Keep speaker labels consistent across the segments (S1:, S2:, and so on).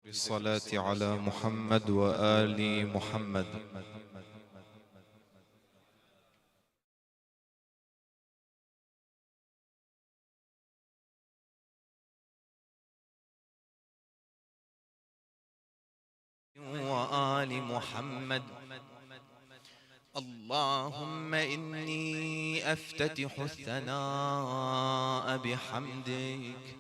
S1: بالصلاة على محمد وآل محمد.
S2: وآل محمد. اللهم إني أفتتح الثناء بحمدك،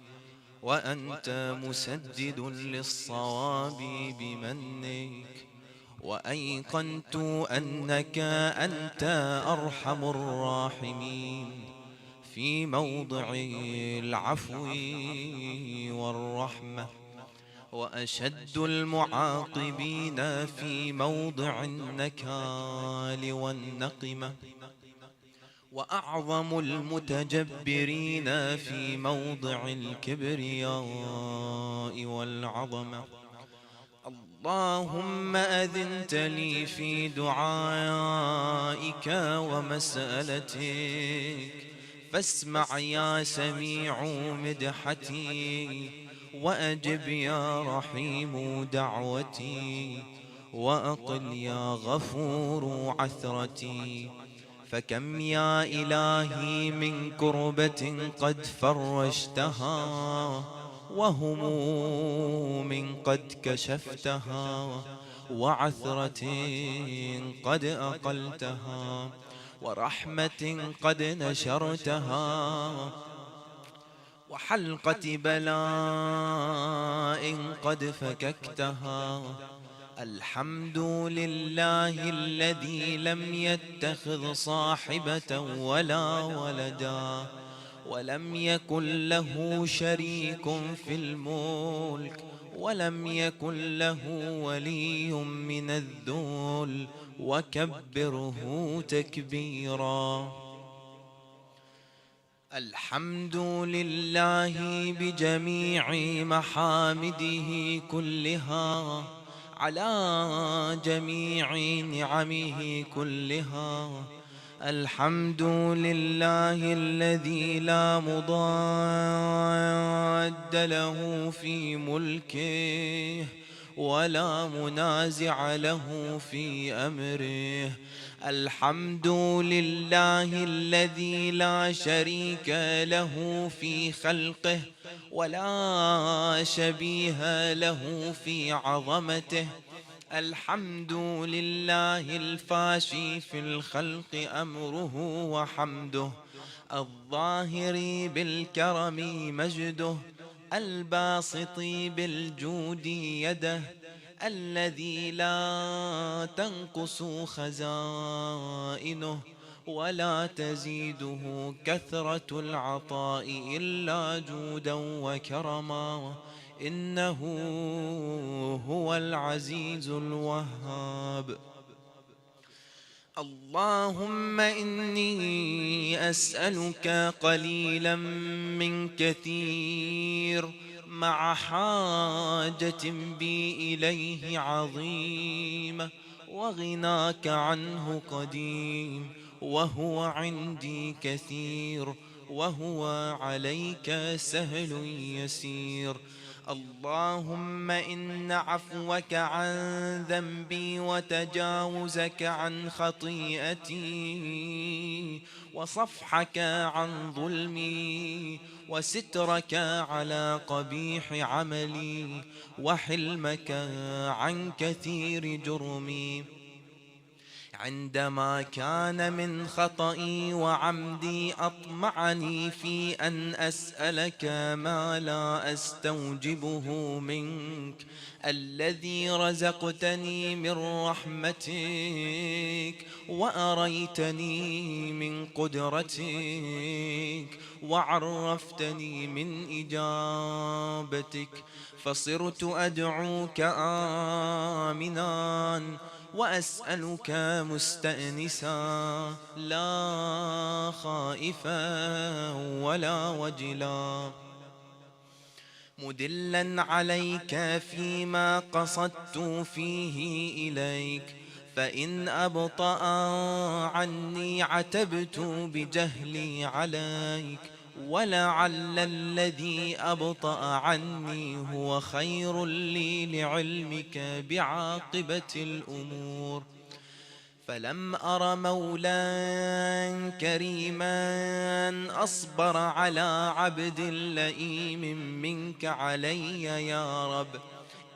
S2: وأنت مسدد للصواب بمنك، وأيقنت أنك أنت أرحم الراحمين في موضع العفو والرحمة، وأشد المعاقبين في موضع النكال والنقمة، وأعظم المتجبرين في موضع الكبرياء والعظمة. اللهم أذنت لي في دعائك ومسألتك، فاسمع يا سميع مدحتي، وأجب يا رحيم دعوتي، وأقل يا غفور عثرتي. فكم يا إلهي من كربة قد فرجتها، وهموم قد كشفتها، وعثرة قد أقلتها، ورحمة قد نشرتها، وحلقة بلاء قد فككتها. الحمد لله الذي لم يتخذ صاحبة ولا ولدا، ولم يكن له شريك في الملك، ولم يكن له ولي من الذل، وكبره تكبيرا. الحمد لله بجميع محامده كلها، على جميع نعمه كلها. الحمد لله الذي لا مضاد له في ملكه، ولا منازع له في أمره. الحمد لله الذي لا شريك له في خلقه، ولا شبيه له في عظمته. الحمد لله الفاشي في الخلق أمره وحمده، الظاهر بالكرم مجده، الباسط بالجود يده، الذي لا تنقص خزائنه، ولا تزيده كثرة العطاء إلا جودا وكرما. إنه هو العزيز الوهاب. اللهم إني أسألك قليلا من كثير، مع حاجة بي إليه عظيمة، وغناك عنه قديم، وهو عندي كثير، وهو عليك سهل يسير. اللهم إن عفوك عن ذنبي، وتجاوزك عن خطيئتي، وصفحك عن ظلمي، وسترك على قبيح عملي، وحلمك عن كثير جرمي. عندما كان من خطئي وعمدي أطمعني في أن أسألك ما لا أستوجبه منك، الذي رزقتني من رحمتك، وأريتني من قدرتك، وعرفتني من إجابتك، فصرت أدعوك آمنا، وأسألك مستأنسا، لا خائفا ولا وجلا، مدلا عليك فيما قصدت فيه إليك. فإن أبطأ عني عتبت بجهلي عليك، ولعل الذي أبطأ عني هو خير لي لعلمك بعاقبة الأمور. فلم أر مولا كريما أصبر على عبد لئيم منك علي يا رب.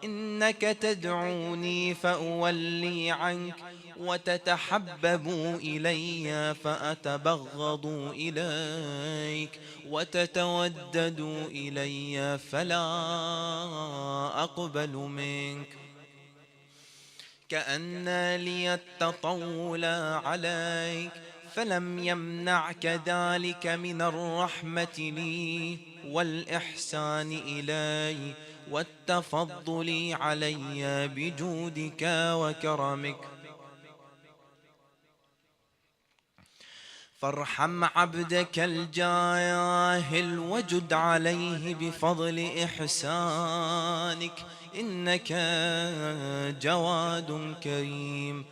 S2: إنك تدعوني فأولي عنك، وتتحبب إلي فأتبغض إليك، وتتودد إلي فلا أقبل منك. كأن لي التطول عليك، فلم يمنعك ذلك من الرحمة لي والإحسان إلي والتفضل علي بجودك وكرمك. فارحم عبدك الجاهل وجد عليه بفضل إحسانك، إنك جواد كريم.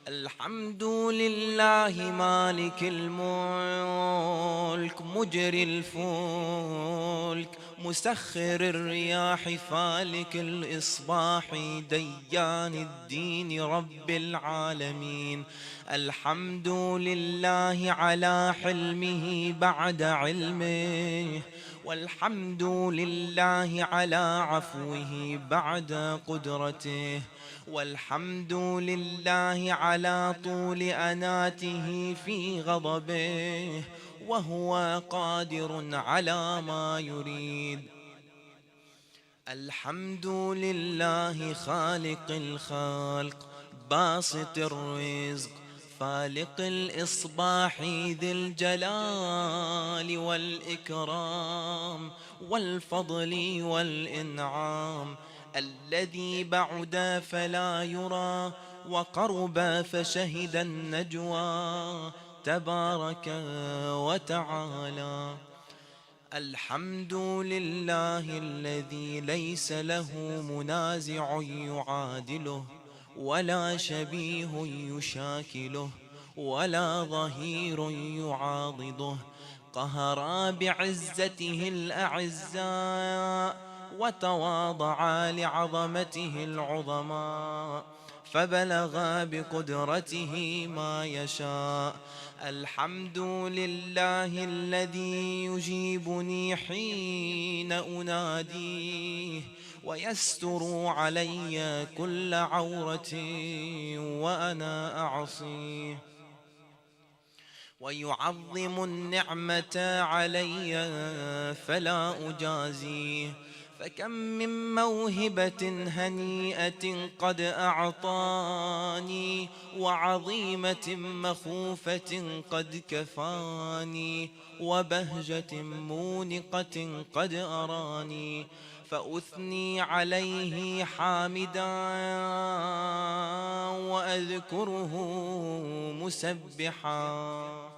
S2: الحمد لله مالك الملك مجري الفلك مسخر الرياح فالك الإصباح ديان الدين رب العالمين. الحمد لله على حلمه بعد علمه، والحمد لله على عفوه بعد قدرته، والحمد لله على طول أناته في غضبه، وهو قادر على ما يريد. الحمد لله خالق الخلق باسط الرزق فالق الإصباح ذي الجلال والإكرام والفضل والإنعام، الذي بعد فلا يرى وقرب فشهد النجوى تبارك وتعالى. الحمد لله الذي ليس له منازع يعادله، ولا شبيه يشاكله، ولا ظهير يعاضده. قهر بعزته الأعزاء، وتواضع لعظمته العظماء، فبلغ بقدرته ما يشاء. الحمد لله الذي يجيبني حين أناديه، ويستر علي كل عورة وأنا أعصيه، ويعظم النعمة علي فلا أجازيه. فكم من موهبة هنيئة قد أعطاني، وعظيمة مخوفة قد كفاني، وبهجة مونقة قد أراني، فأثني عليه حامدا وأذكره مسبحا.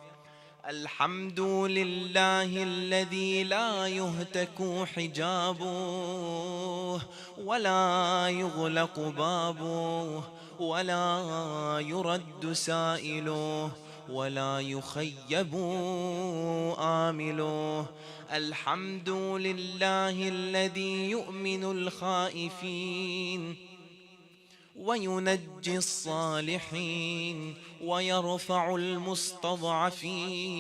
S2: الحمد لله الذي لا يهتك حجابه، ولا يغلق بابه، ولا يرد سائله، ولا يخيب آمله. الحمد لله الذي يؤمن الخائفين وينجي الصالحين، ويرفع المستضعفين،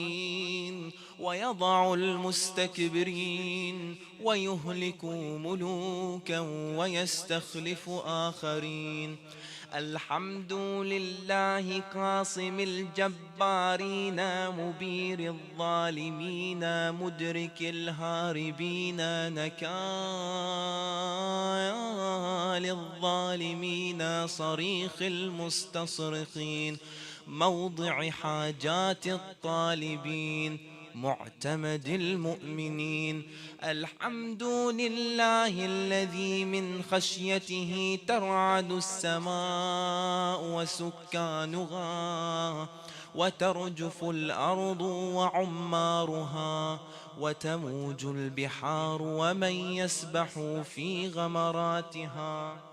S2: ويضع المستكبرين، ويهلك ملوكا ويستخلف آخرين. الحمد لله قاصم الجبارين مبير الظالمين مدرك الهاربين نكال الظالمين صريخ المستصرخين موضع حاجات الطالبين معتمد المؤمنين. الحمد لله الذي من خشيته ترعد السماء وسكانها، وترجف الأرض وعمارها، وتموج البحار ومن يسبح في غمراتها.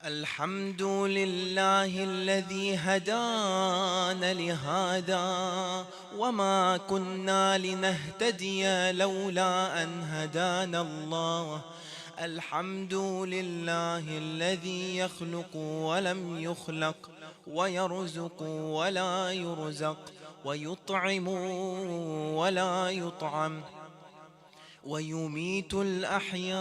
S2: الحمد لله الذي هدانا لهذا وما كنا لنهتدي لولا أن هدانا الله. الحمد لله الذي يخلق ولم يخلق ويرزق ولا يرزق ويطعم ولا يطعم ويميت الأحياء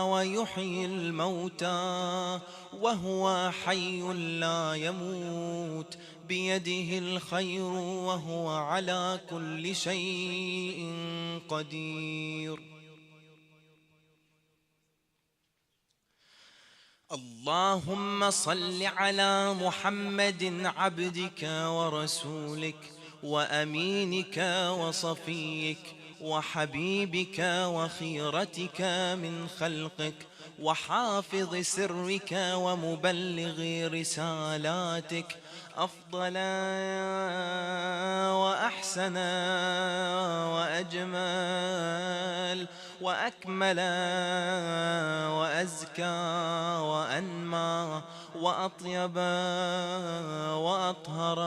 S2: ويحيي الموتى وهو حي لا يموت بيده الخير وهو على كل شيء قدير. اللهم صل على محمد عبدك ورسولك وأمينك وصفيك وحبيبك وخيرتك من خلقك وحافظ سرك ومبلغ رسالاتك أفضل وأحسن وأجمل وأكمل وأزكى وأنمى وأطيب وأطهر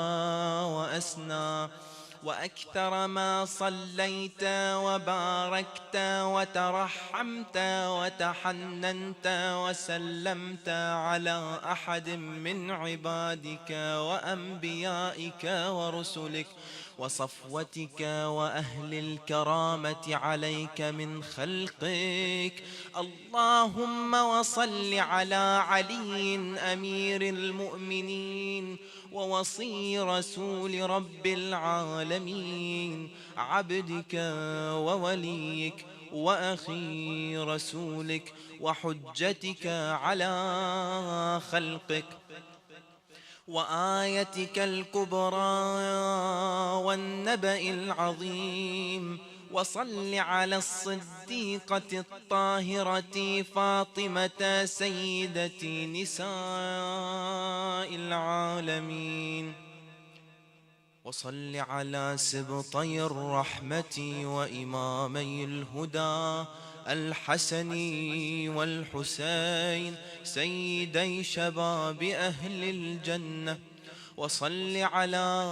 S2: وأسنى وأكثر ما صليت وباركت وترحمت وتحننت وسلمت على أحد من عبادك وأنبيائك ورسلك وصفوتك وأهل الكرامة عليك من خلقك. اللهم وصل على علي أمير المؤمنين ووصي رسول رب العالمين عبدك ووليك وأخي رسولك وحجتك على خلقك وآيتك الكبرى والنبأ العظيم. وصل على الصديقة الطاهرة فاطمة سيدة نساء العالمين. وصل على سبطي الرحمة وإمامي الهدى الحسن والحسين سيدي شباب أهل الجنة. وصل على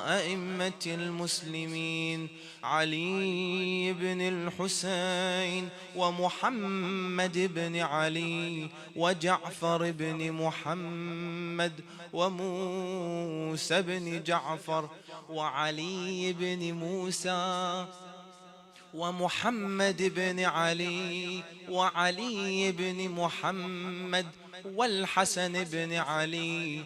S2: أئمة المسلمين علي بن الحسين ومحمد بن علي وجعفر بن محمد وموسى بن جعفر وعلي بن موسى ومحمد بن علي وعلي بن محمد والحسن بن علي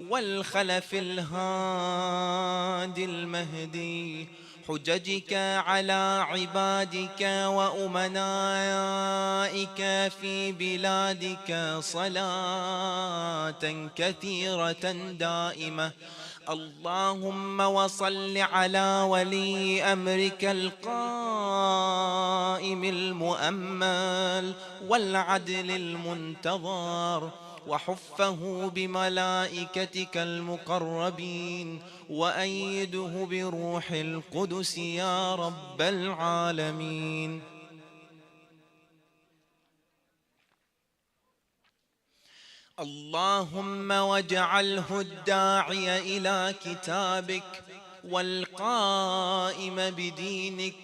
S2: والخلف الهادي المهدي. حججك على عبادك وأمنائك في بلادك صلاة كثيرة دائمة. اللهم وصل على ولي أمرك القائم المؤمل والعدل المنتظر وحفه بملائكتك المقربين وأيده بروح القدس يا رب العالمين. اللهم واجعله الداعي إلى كتابك والقائم بدينك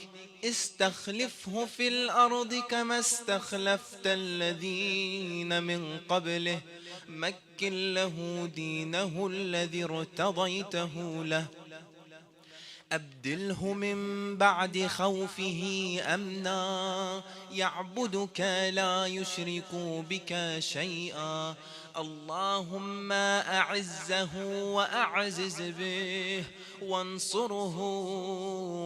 S2: استخلفه في الأرض كما استخلفت الذين من قبله. مكن له دينه الذي ارتضيته له. أبدله من بعد خوفه أمنا يعبدك لا يشرك بك شيئا. اللهم أعزه وأعزز به وانصره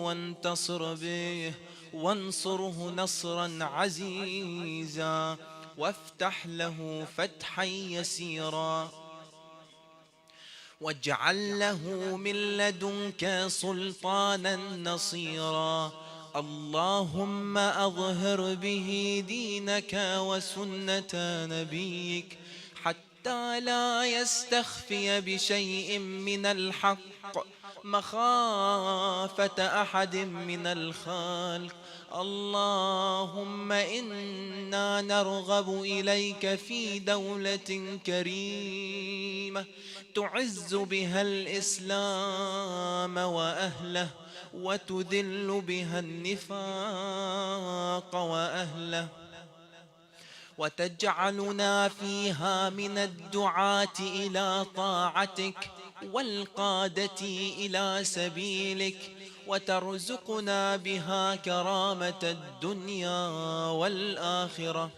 S2: وانتصر به وانصره نصرا عزيزا وافتح له فتحا يسيرا واجعل له من لدنك سلطانا نصيرا. اللهم أظهر به دينك وسنة نبيك حتى لا يستخفي بشيء من الحق مخافة أحد من الخلق. اللهم إن إنا نرغب إليك في دولة كريمة تعز بها الإسلام وأهله وتذل بها النفاق وأهله، وتجعلنا فيها من الدعاة إلى طاعتك والقادة إلى سبيلك، وترزقنا بها كرامة الدنيا والآخرة.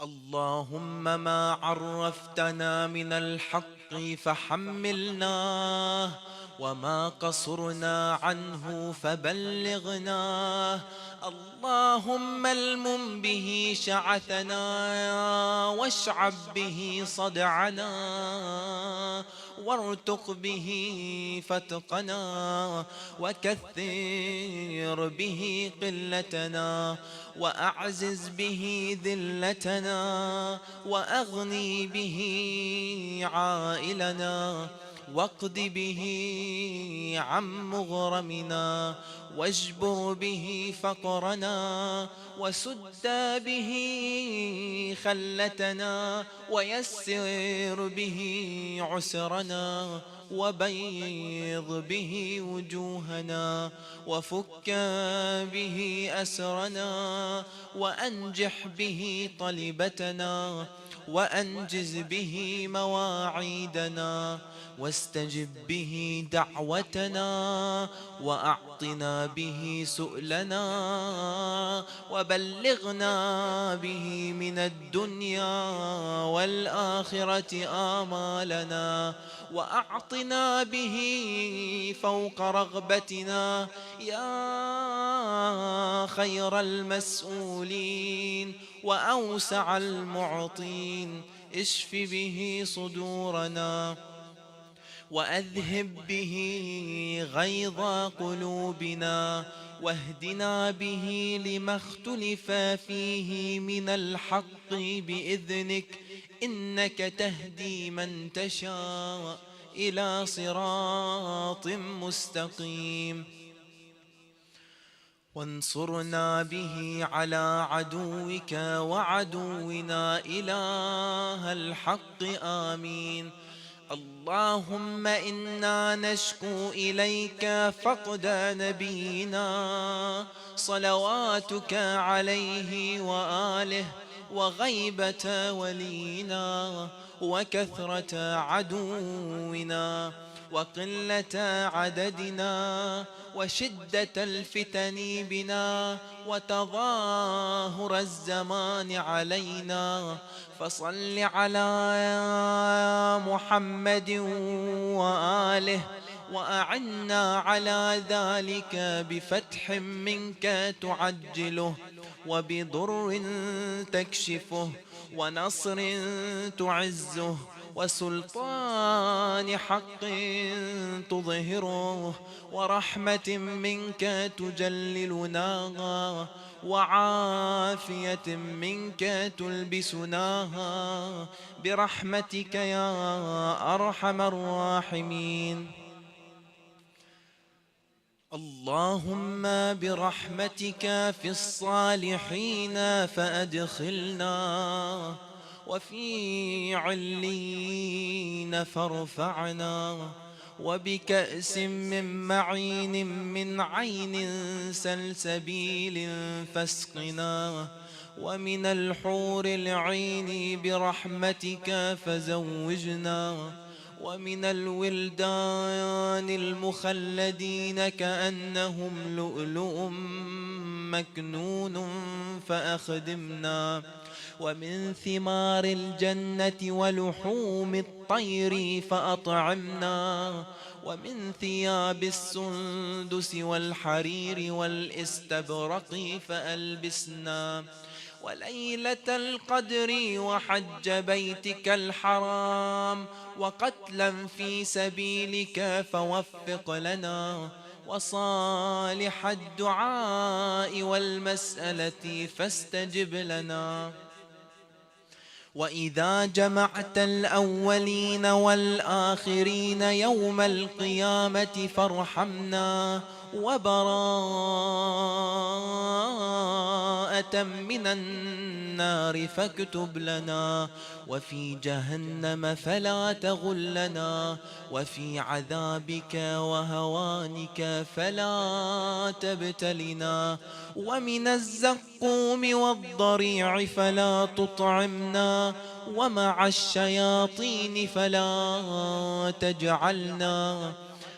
S2: اللهم ما عرفتنا من الحق فحملناه، وما قصرنا عنه فبلغناه. اللهم المم به شعثنا واشعب به صدعنا وارتق به فتقنا وكثر به قلتنا وأعزز به ذلتنا وأغني به عائلنا واقض به عن مغرمنا واجبر به فقرنا وسد به خلتنا ويسر به عسرنا وبيض به وجوهنا وفك به أسرنا وأنجح به طلبتنا وأنجز به مواعيدنا واستجب به دعوتنا وأعطنا به سؤلنا وبلغنا به من الدنيا والآخرة آمالنا وأعطنا به فوق رغبتنا يا خير المسؤولين وأوسع المعطين. اشف به صدورنا وأذهب به غيظ قلوبنا واهدنا به لما اختلف فيه من الحق بإذنك، إنك تهدي من تشاء إلى صراط مستقيم. وانصرنا به على عدوك وعدونا إله الحق آمين. اللهم إنا نشكو إليك فقد نبينا صلواتك عليه وآله وغيبة ولينا وكثرة عدونا وقلة عددنا وشدة الفتن بنا وتظاهر الزمان علينا، فصل على محمد وآله وأعنا على ذلك بفتح منك تعجله وبضر تكشفه ونصر تعزه وسلطان حق تظهره ورحمة منك تجللناها وعافية منك تلبسناها برحمتك يا أرحم الراحمين. اللهم برحمتك في الصالحين فأدخلنا وفي علين فارفعنا وبكأس من معين من عين سلسبيل فاسقنا ومن الحور العين برحمتك فزوجنا ومن الولدان المخلدين كأنهم لؤلؤ مكنون فأخدمنا ومن ثمار الجنة ولحوم الطير فأطعمنا ومن ثياب السندس والحرير والاستبرق فألبسنا وليلة القدر وحج بيتك الحرام وقتلا في سبيلك فوفق لنا وصالح الدعاء والمسألة فاستجب لنا. وإذا جمعت الأولين والآخرين يوم القيامة فارحمنا براءة من النار فاكتب لنا، وفي جهنم فلا تغلنا، وفي عذابك وهوانك فلا تبتلنا، ومن الزقوم والضريع فلا تطعمنا، ومع الشياطين فلا تجعلنا،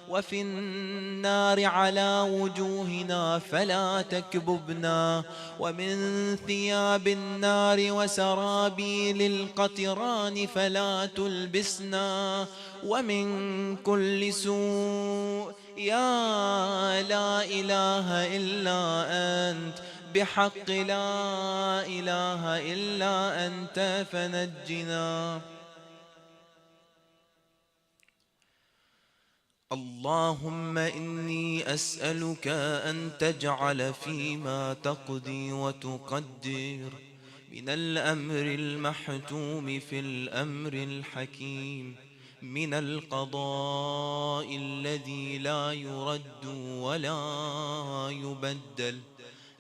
S2: وفي النار على وجوهنا فلا تكببنا، ومن ثياب النار وسرابيل القطران فلا تلبسنا، ومن كل سوء يا لا إله إلا أنت، بحق لا إله إلا أنت فنجنا. اللهم إني أسألك أن تجعل فيما تقضي وتقدر من الأمر المحتوم في الأمر الحكيم، من القضاء الذي لا يرد ولا يبدل،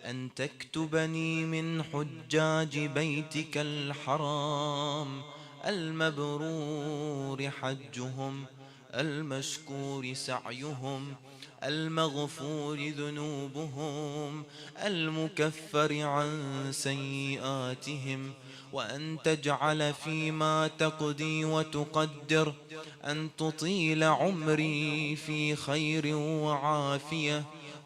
S2: أن تكتبني من حجاج بيتك الحرام المبرور حجهم، المشكور سعيهم، المغفور ذنوبهم، المكفر عن سيئاتهم، وأن تجعل فيما تقضي وتقدر أن تطيل عمري في خير وعافية،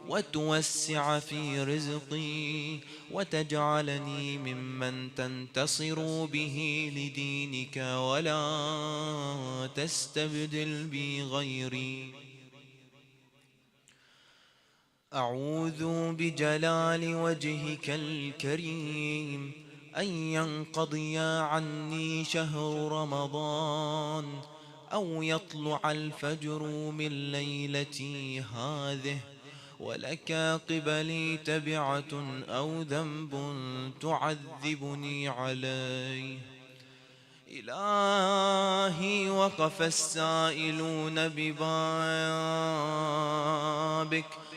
S2: وتوسع في رزقي، وتجعلني ممن تنتصر به لدينك ولا تستبدل بي غيري. أعوذ بجلال وجهك الكريم أن ينقضي عني شهر رمضان، أو يطلع الفجر من ليلتي هذه، ولك قبلي تبعة أو ذنب تعذبني عليه. إلهي وقف السائلون ببابك،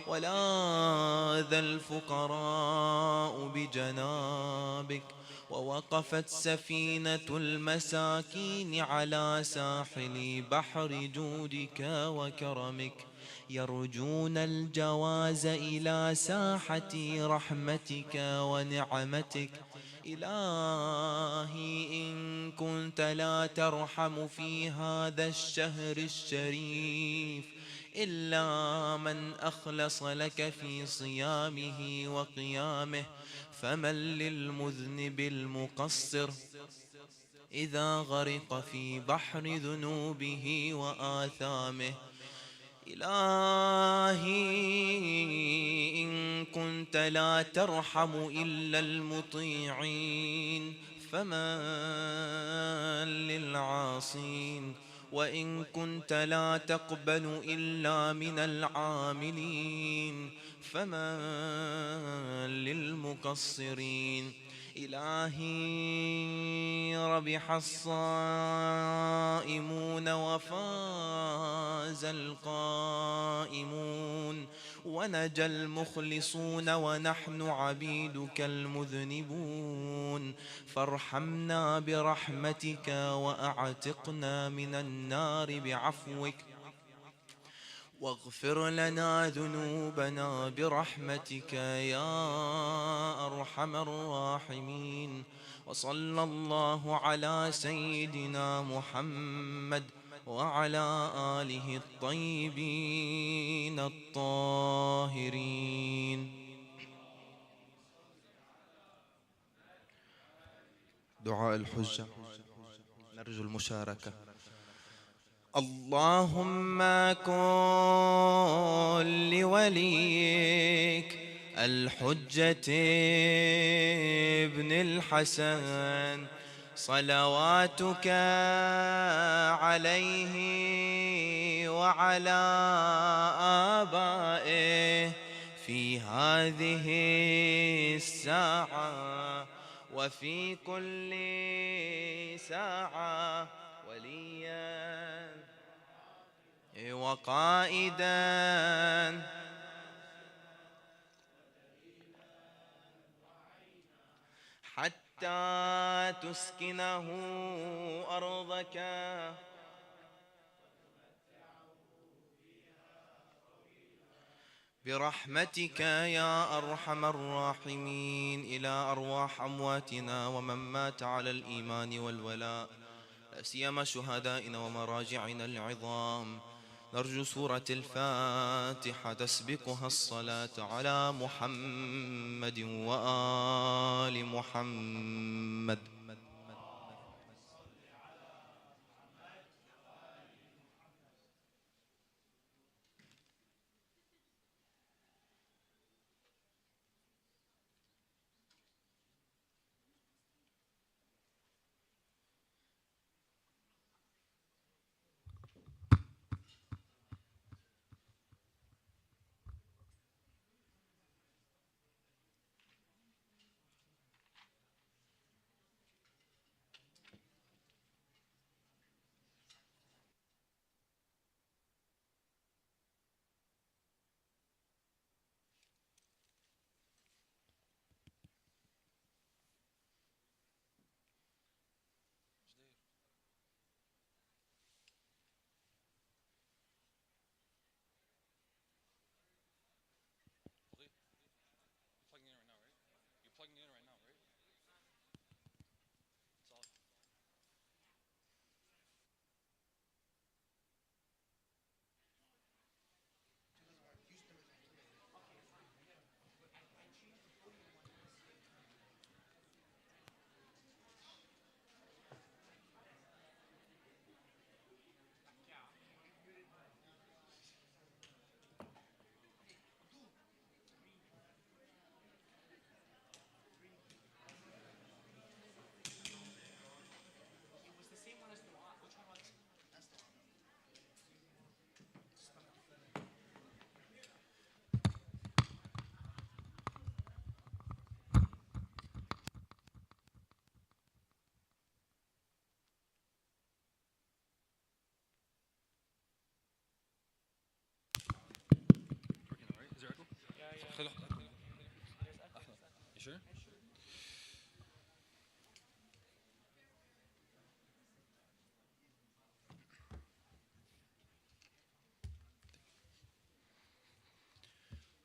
S2: ولاذ الفقراء بجنابك، ووقفت سفينة المساكين على ساحل بحر جودك وكرمك، يرجون الجواز إلى ساحة رحمتك ونعمتك. إلهي إن كنت لا ترحم في هذا الشهر الشريف إلا من أخلص لك في صيامه وقيامه، فمن للمذنب المقصر إذا غرق في بحر ذنوبه وآثامه. إلهي إن كنت لا ترحم إلا المطيعين فمن للعاصين، وإن كنت لا تقبل إلا من العاملين فمن للمقصرين. إلهي ربح الصائمون وفاز القائمون، ونجى المخلصون ونحن عبيدك المذنبون، فارحمنا برحمتك وأعتقنا من النار بعفوك، واغفر لنا ذنوبنا برحمتك يا أرحم الراحمين. وصلى الله على سيدنا محمد وعلى آله الطيبين الطاهرين.
S1: دعاء الحجة نرجو المشاركة.
S2: اللهم كن لوليك الحجة ابن الحسن صلواتك عليه وعلى آبائه في هذه الساعة وفي كل ساعة وليا وقائدا حتى تسكنه أرضك برحمتك يا أرحم الراحمين، إلى أرواح أمواتنا ومن مات على الإيمان والولاء، لا سيما شهدائنا ومراجعنا العظام. نرجو سورة الفاتحة تسبقها الصلاة على محمد وآل محمد.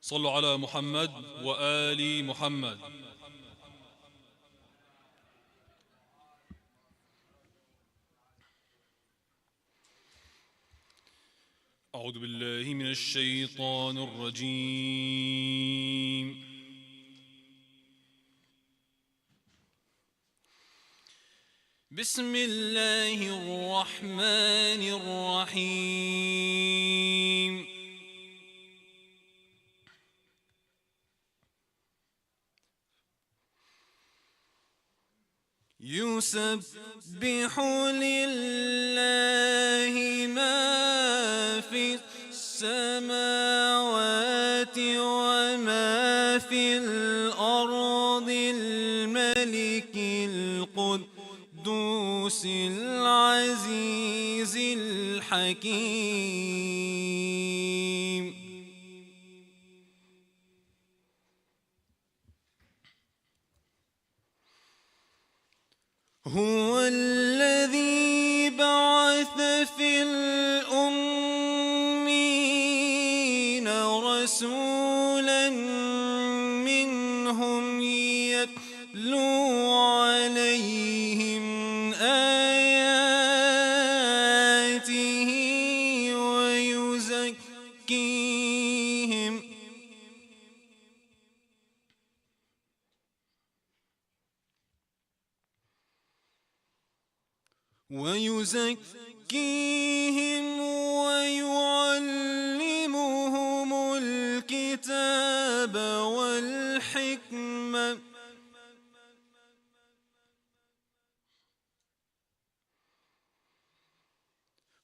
S3: صلوا على محمد وآل محمد. أعوذ بالله من الشيطان الرجيم. بسم الله الرحمن الرحيم. يسبح لله ما في السماوات وما في الأرض، الملك القدوس العزيز الحكيم. هو الذي بعث في الأمين رسولا منهم يتلو عليهم آياته ويزكيهم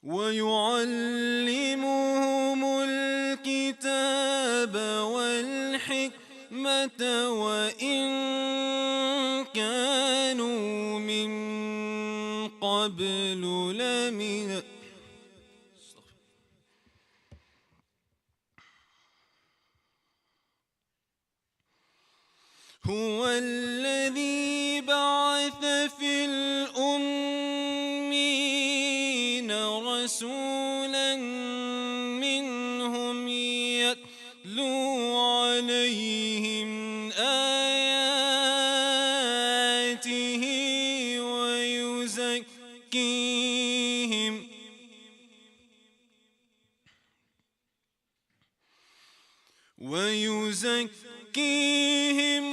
S3: ويعلمهم الكتاب والحكمة وإن كانوا من قبل لمن هو الذي بعث في الأمين رسولا منهم يتلو عليهم آياته ويزكيهم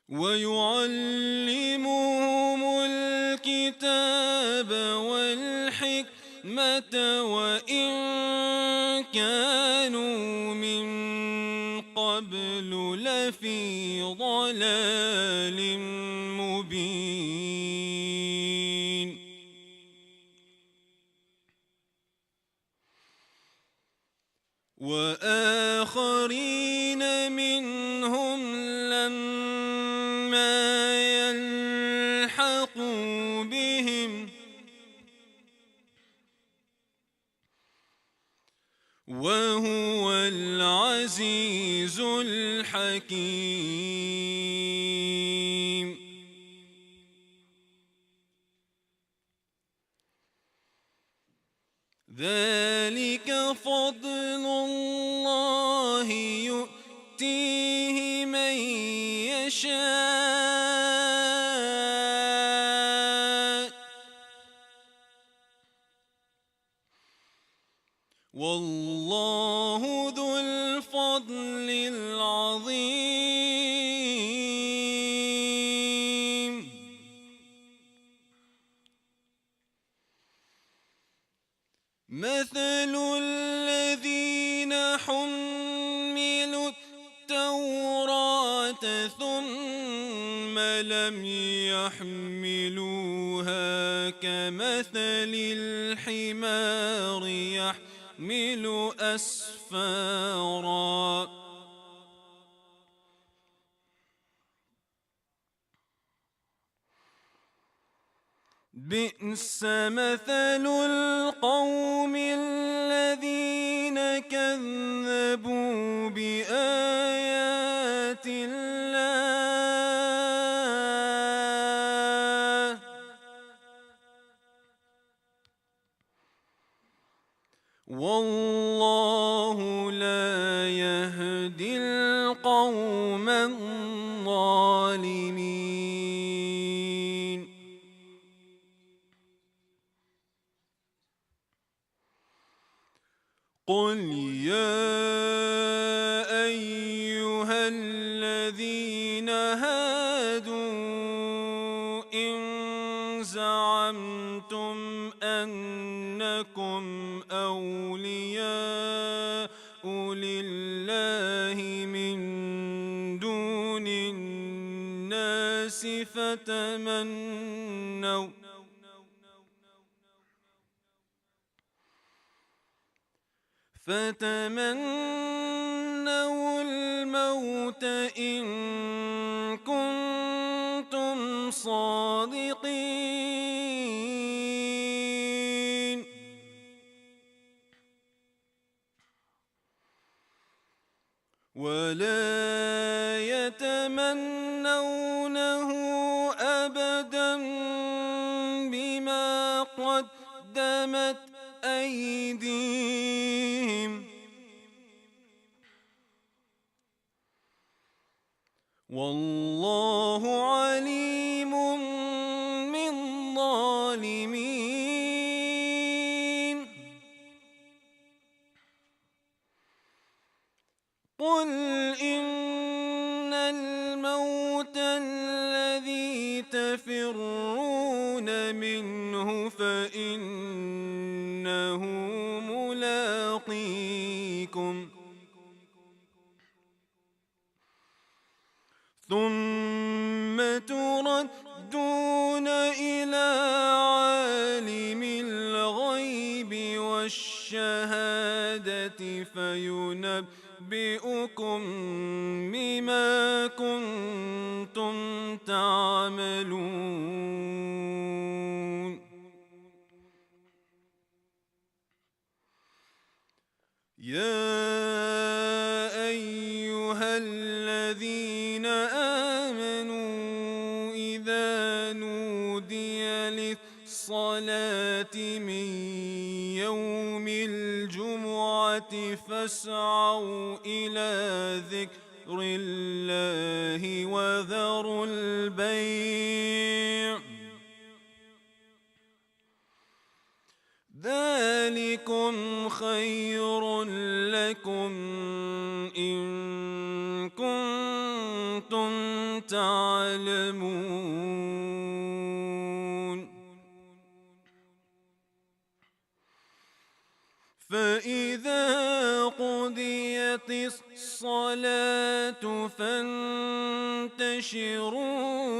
S3: ويعلمهم الكتاب والحكمة وإن كانوا من قبل لفي ضلال مبين. وآخرين منهم لما يلحقوا بهم وهو العزيز الحكيم. ذلك فضل الله يؤتيه من يشاء والله ذو الفضل العظيم. مثل الذين حملوا التوراة ثم لم يحملوها كمثل الحمار يحمل أسفارا بئس مثل القوم الذين كذبوا بآيات الله والله لا يهدي القوم الظالمين. قل يا أيها الذين هادوا إن زعمتم أنكم أولياء لله من دون الناس فتمنوا الموت إن كنتم صادقين ولا يتمنونه أبدا بما قدمت أيديهم والله عليم بالظالمين. قل إن الموت الذي تفرون منه فإنه ملاقيكم ثم تردون إلى عالم الغيب والشهادة فينبئكم بما كنتم تعملون. للصلاة من يوم الجمعة فاسعوا إلى ذكر الله وذروا البيع ذلكم خير لكم إن كنتم تعلمون فإذا قضيت الصلاة فانتشروا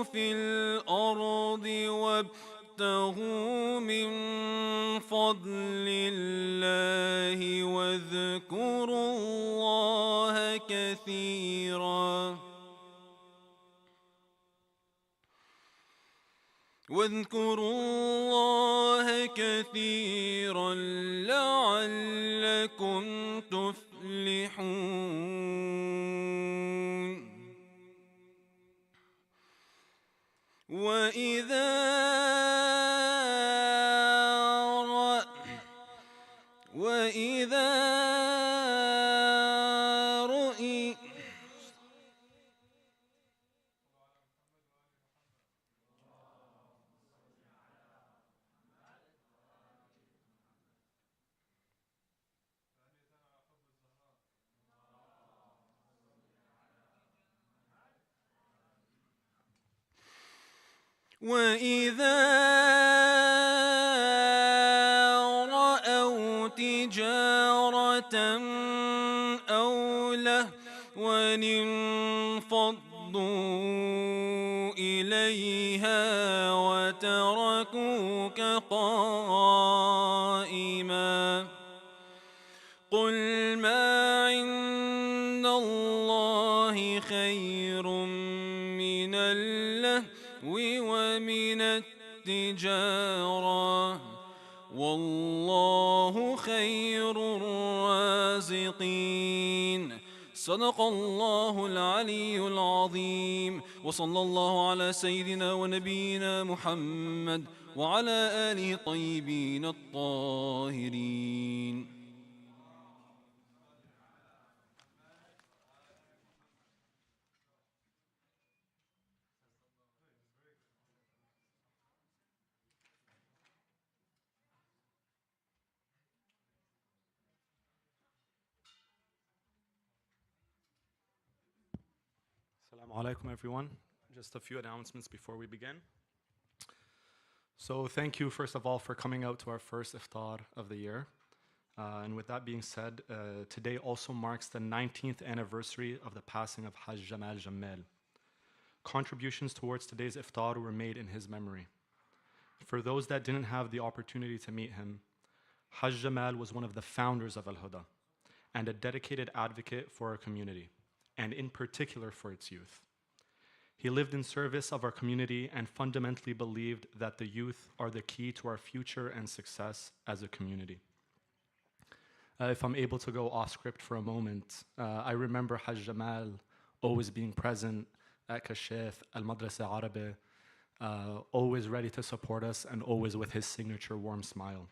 S3: في الأرض وابتغوا من فضل الله واذكروا الله كثيرا لعلكم تفلحون وإذا رؤي رأوا تجارة أو لهوا انفضوا إليها وتركوك قائما قل ما عند الله خير من اللهو ومن التجارة والله خير الرازقين صدق الله العلي العظيم وصلى الله على سيدنا ونبينا محمد وعلى آله الطيبين الطاهرين.
S4: Assalamu alaikum, everyone. Just a few announcements before we begin. So thank you, first of all, for coming out to our first iftar of the year. And with that being said, today also marks the 19th anniversary of the passing of Hajj Jamal Jammal. Contributions towards today's iftar were made in his memory. For those that didn't have the opportunity to meet him, Hajj Jamal was one of the founders of Al-Huda and a dedicated advocate for our community, and in particular for its youth. He lived in service of our community and fundamentally believed that the youth are the key to our future and success as a community. If I'm able to go off script for a moment, I remember Hajj Jamal always being present at Kashif, Al-Madrasa Arabi, always ready to support us and always with his signature warm smile.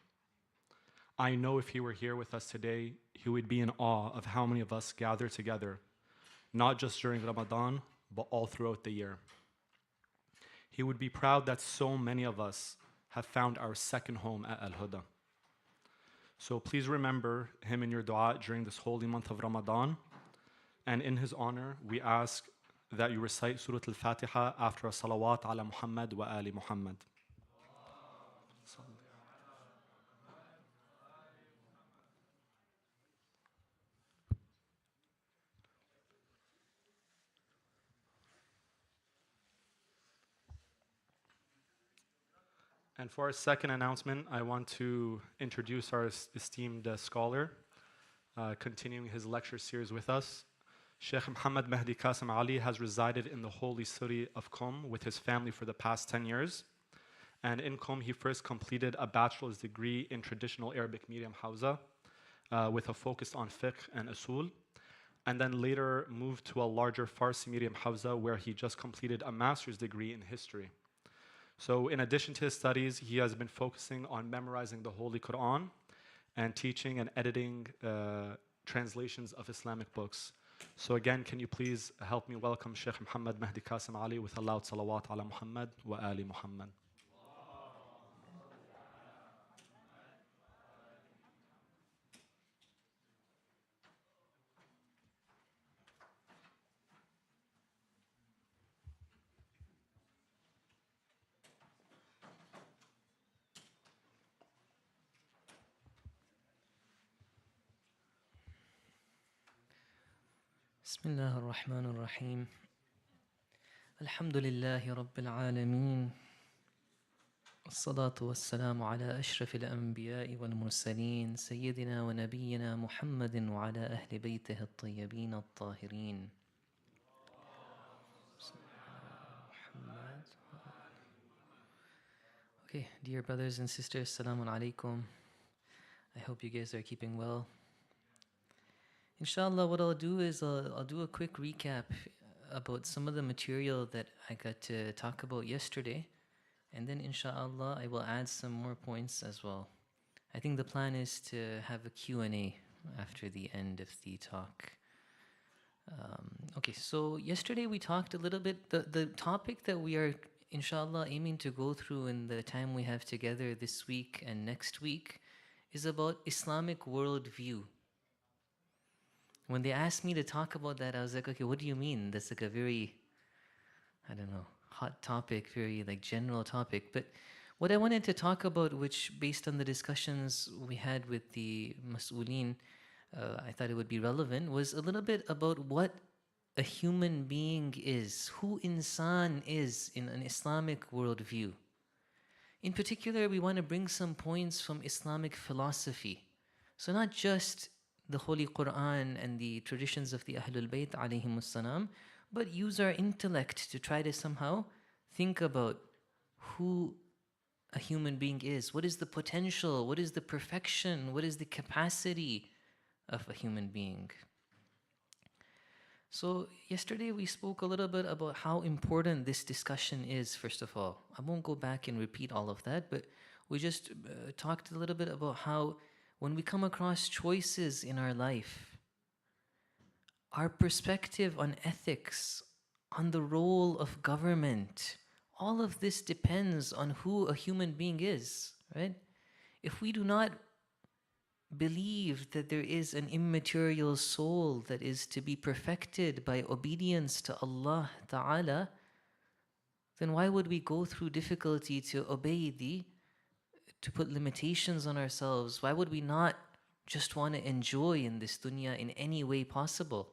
S4: I know if he were here with us today, he would be in awe of how many of us gather together, not just during Ramadan, but all throughout the year. He would be proud that so many of us have found our second home at Al-Huda. So please remember him in your dua during this holy month of Ramadan. And in his honor, we ask that you recite Surah Al-Fatiha after a salawat ala Muhammad wa ali Muhammad. And for our second announcement, I want to introduce our esteemed scholar, continuing his lecture series with us. Sheikh Mahdi Kassamali has resided in the holy city of Qom with his family for the past 10 years. And in Qom, he first completed a bachelor's degree in traditional Arabic medium Hausa with a focus on fiqh and usul. And then later moved to a larger Farsi medium Hausa where he just completed a master's degree in history. So in addition to his studies, he has been focusing on memorizing the Holy Quran and teaching and editing translations of Islamic books. So again, can you please help me welcome Sheikh Mahdi Kassamali with a loud salawat ala Muhammad wa ali Muhammad.
S5: بسم الله الرحمن الرحيم الحمد لله رب العالمين والصلاة والسلام على أشرف الأنبياء والمرسلين سيدنا ونبينا محمد وعلى أهل بيته الطيبين الطاهرين. Okay, dear brothers and sisters, Assalamu alaikum. I hope you guys are keeping well. Inshallah, what I'll do is I'll do a quick recap about some of the material that I got to talk about yesterday. And then inshallah, I will add some more points as well. I think the plan is to have a Q&A after the end of the talk. Okay, so yesterday we talked a little bit, the topic that we are inshallah aiming to go through in the time we have together this week and next week is about Islamic worldview. When they asked me to talk about that, I was like, okay, what do you mean? That's like a very, I don't know, hot topic, very like general topic. But what I wanted to talk about, which based on the discussions we had with the mas'uleen, I thought it would be relevant, was a little bit about what a human being is, who insan is in an Islamic worldview. In particular, we want to bring some points from Islamic philosophy. So not just the Holy Quran and the traditions of the Ahlul Bayt alayhimus salam, but use our intellect to try to somehow think about who a human being is. What is the potential? What is the perfection? What is the capacity of a human being? So yesterday we spoke a little bit about how important this discussion is, first of all. I won't go back and repeat all of that, but we just talked a little bit about how when we come across choices in our life, our perspective on ethics, on the role of government, all of this depends on who a human being is, right? If we do not believe that there is an immaterial soul that is to be perfected by obedience to Allah Ta'ala, then why would we go through difficulty to obey to put limitations on ourselves? Why would we not just want to enjoy in this dunya in any way possible?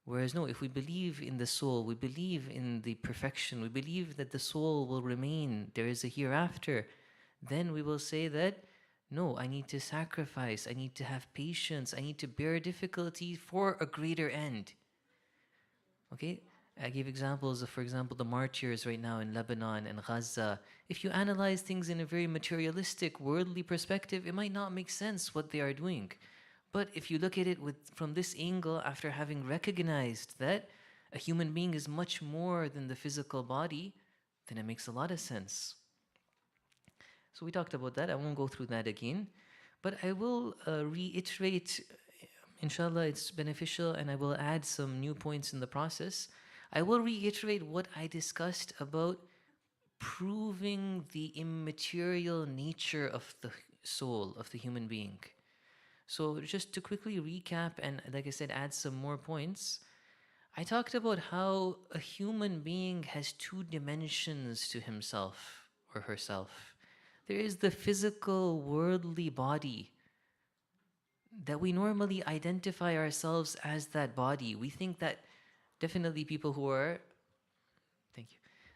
S5: Whereas no, if we believe in the soul, we believe in the perfection, we believe that the soul will remain, there is a hereafter, then we will say that, no, I need to sacrifice, I need to have patience, I need to bear difficulty for a greater end. Okay? I gave examples of, for example, the martyrs right now in Lebanon and Gaza. If you analyze things in a very materialistic, worldly perspective, it might not make sense what they are doing. But if you look at it from this angle, after having recognized that a human being is much more than the physical body, then it makes a lot of sense. So we talked about that. I won't go through that again. But I will reiterate, inshallah, it's beneficial, and I will add some new points in the process. I will reiterate what I discussed about proving the immaterial nature of the soul of the human being. So just to quickly recap and, like I said, add some more points, I talked about how a human being has two dimensions to himself or herself. There is the physical, worldly body that we normally identify ourselves as that body. We think that definitely people who are,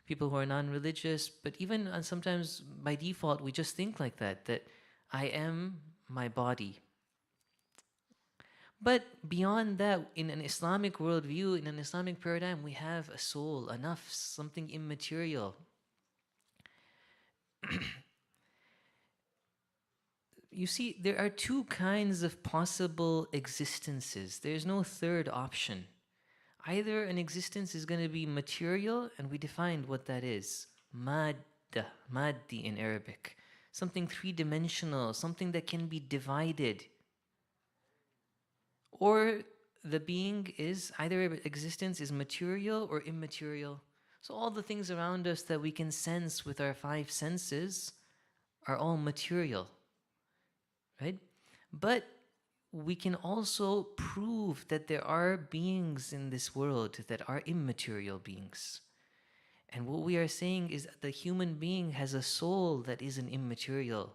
S5: people who are non-religious, but even sometimes by default, we just think like that I am my body. But beyond that, in an Islamic worldview, in an Islamic paradigm, we have a soul, a nafs, something immaterial. You see, there are two kinds of possible existences. There's no third option. Either an existence is going to be material, and we defined what that is. madda, maddi in Arabic. Something three-dimensional, something that can be divided. Or the being is, either existence is material or immaterial. So all the things around us that we can sense with our five senses are all material, right? But we can also prove that there are beings in this world that are immaterial beings. And what we are saying is that the human being has a soul that is an immaterial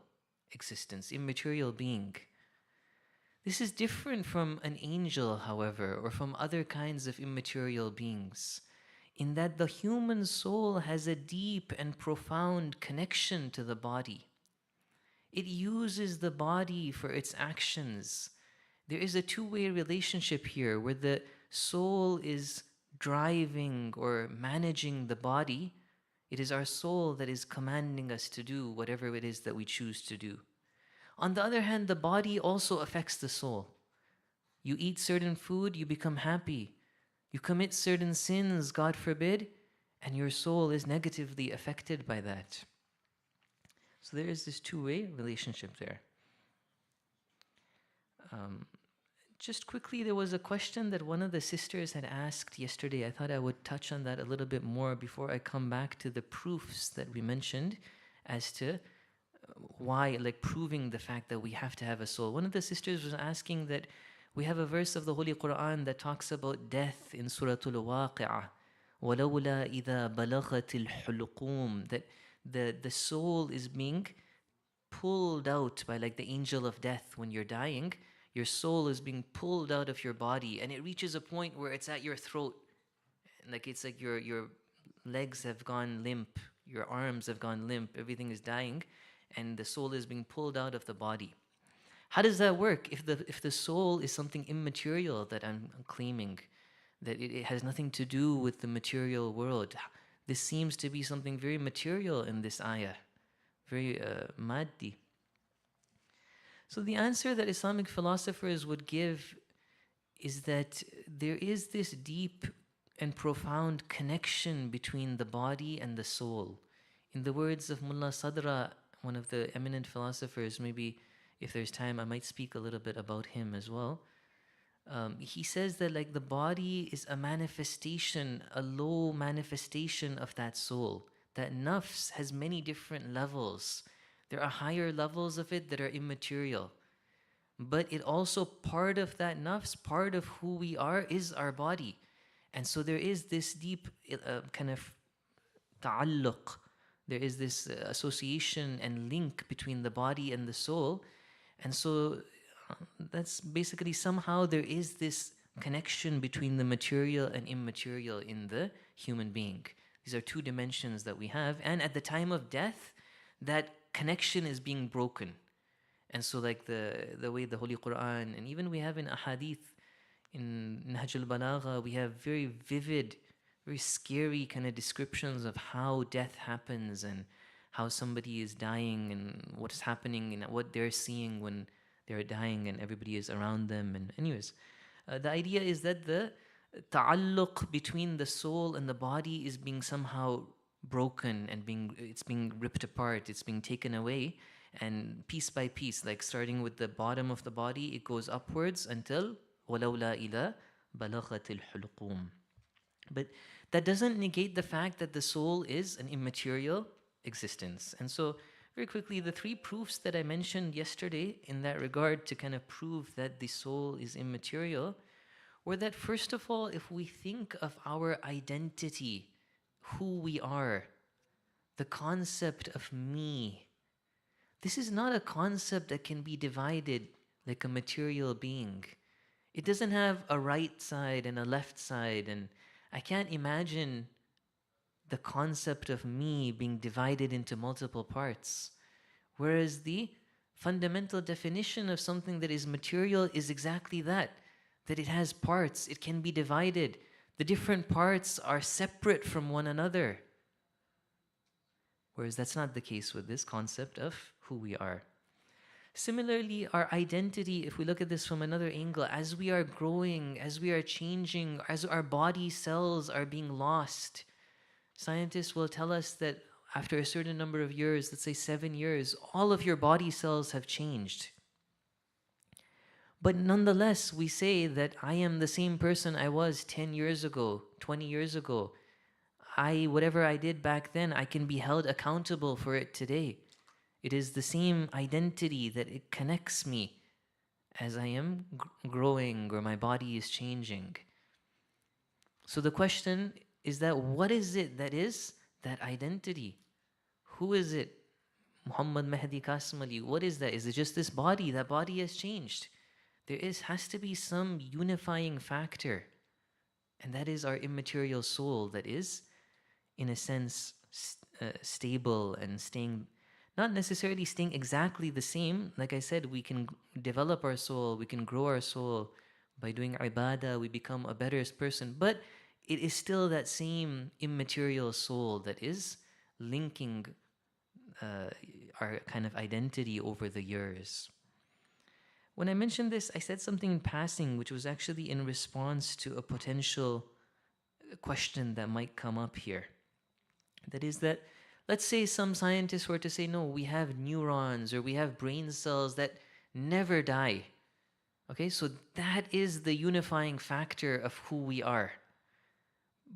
S5: existence, immaterial being. This is different from an angel, however, or from other kinds of immaterial beings, in that the human soul has a deep and profound connection to the body. It uses the body for its actions. There is a two-way relationship here where the soul is driving or managing the body. It is our soul that is commanding us to do whatever it is that we choose to do. On the other hand, the body also affects the soul. You eat certain food, you become happy. You commit certain sins, God forbid, and your soul is negatively affected by that. So there is this two-way relationship there. Just quickly, there was a question that one of the sisters had asked yesterday. I thought I would touch on that a little bit more before I come back to the proofs that we mentioned as to why, like proving the fact that we have to have a soul. One of the sisters was asking that we have a verse of the Holy Quran that talks about death in Surah Al-Waqi'ah. وَلَوْلَا إِذَا بَلَغَتِ الْحُلُقُومِ, that the soul is being pulled out by like the angel of death when you're dying. Your soul is being pulled out of your body and it reaches a point where it's at your throat. Like it's like your legs have gone limp, your arms have gone limp, everything is dying, and the soul is being pulled out of the body. How does that work? If the soul is something immaterial that I'm claiming, that it has nothing to do with the material world, this seems to be something very material in this ayah, very maddi. So the answer that Islamic philosophers would give is that there is this deep and profound connection between the body and the soul. In the words of Mullah Sadra, one of the eminent philosophers, maybe if there's time I might speak a little bit about him as well. He says that like the body is a manifestation, a low manifestation of that soul. That nafs has many different levels. There are higher levels of it that are immaterial. But it also, part of that nafs, part of who we are is our body. And so there is this deep kind of ta'alluq. There is this association and link between the body and the soul. And so that's basically somehow there is this connection between the material and immaterial in the human being. These are two dimensions that we have. And at the time of death, that connection is being broken. And so like the way the Holy Quran, and even we have in ahadith, in Nahj al-Balagha, we have very vivid, very scary kind of descriptions of how death happens and how somebody is dying and what is happening and what they're seeing when they're dying and everybody is around them. And anyways, the idea is that the ta'alluq between the soul and the body is being somehow broken and it's being ripped apart, it's being taken away, and piece by piece, like starting with the bottom of the body, it goes upwards until وَلَوْلَا إِلَى بَلَغَتِ الْحُلُقُومِ. But that doesn't negate the fact that the soul is an immaterial existence. And so very quickly, the three proofs that I mentioned yesterday in that regard to kind of prove that the soul is immaterial were that, first of all, if we think of our identity, who we are, the concept of me, this is not a concept that can be divided like a material being. It doesn't have a right side and a left side, and I can't imagine the concept of me being divided into multiple parts. Whereas the fundamental definition of something that is material is exactly that it has parts, it can be divided. The different parts are separate from one another. Whereas that's not the case with this concept of who we are. Similarly, our identity, if we look at this from another angle, as we are growing, as we are changing, as our body cells are being lost, scientists will tell us that after a certain number of years, let's say 7 years, all of your body cells have changed. But nonetheless, we say that I am the same person I was 10 years ago, 20 years ago. Whatever I did back then, I can be held accountable for it today. It is the same identity that it connects me as I am growing or my body is changing. So the question is that what is it that is that identity? Who is it? Muhammad Mahdi Kassamali. What is that? Is it just this body? That body has changed. There has to be some unifying factor. And that is our immaterial soul that is, in a sense, stable and staying, not necessarily staying exactly the same. Like I said, we can develop our soul, we can grow our soul. By doing ibadah, we become a better person. But it is still that same immaterial soul that is linking our kind of identity over the years. When I mentioned this, I said something in passing, which was actually in response to a potential question that might come up here. That is that, let's say some scientists were to say, no, we have neurons or we have brain cells that never die. Okay, so that is the unifying factor of who we are.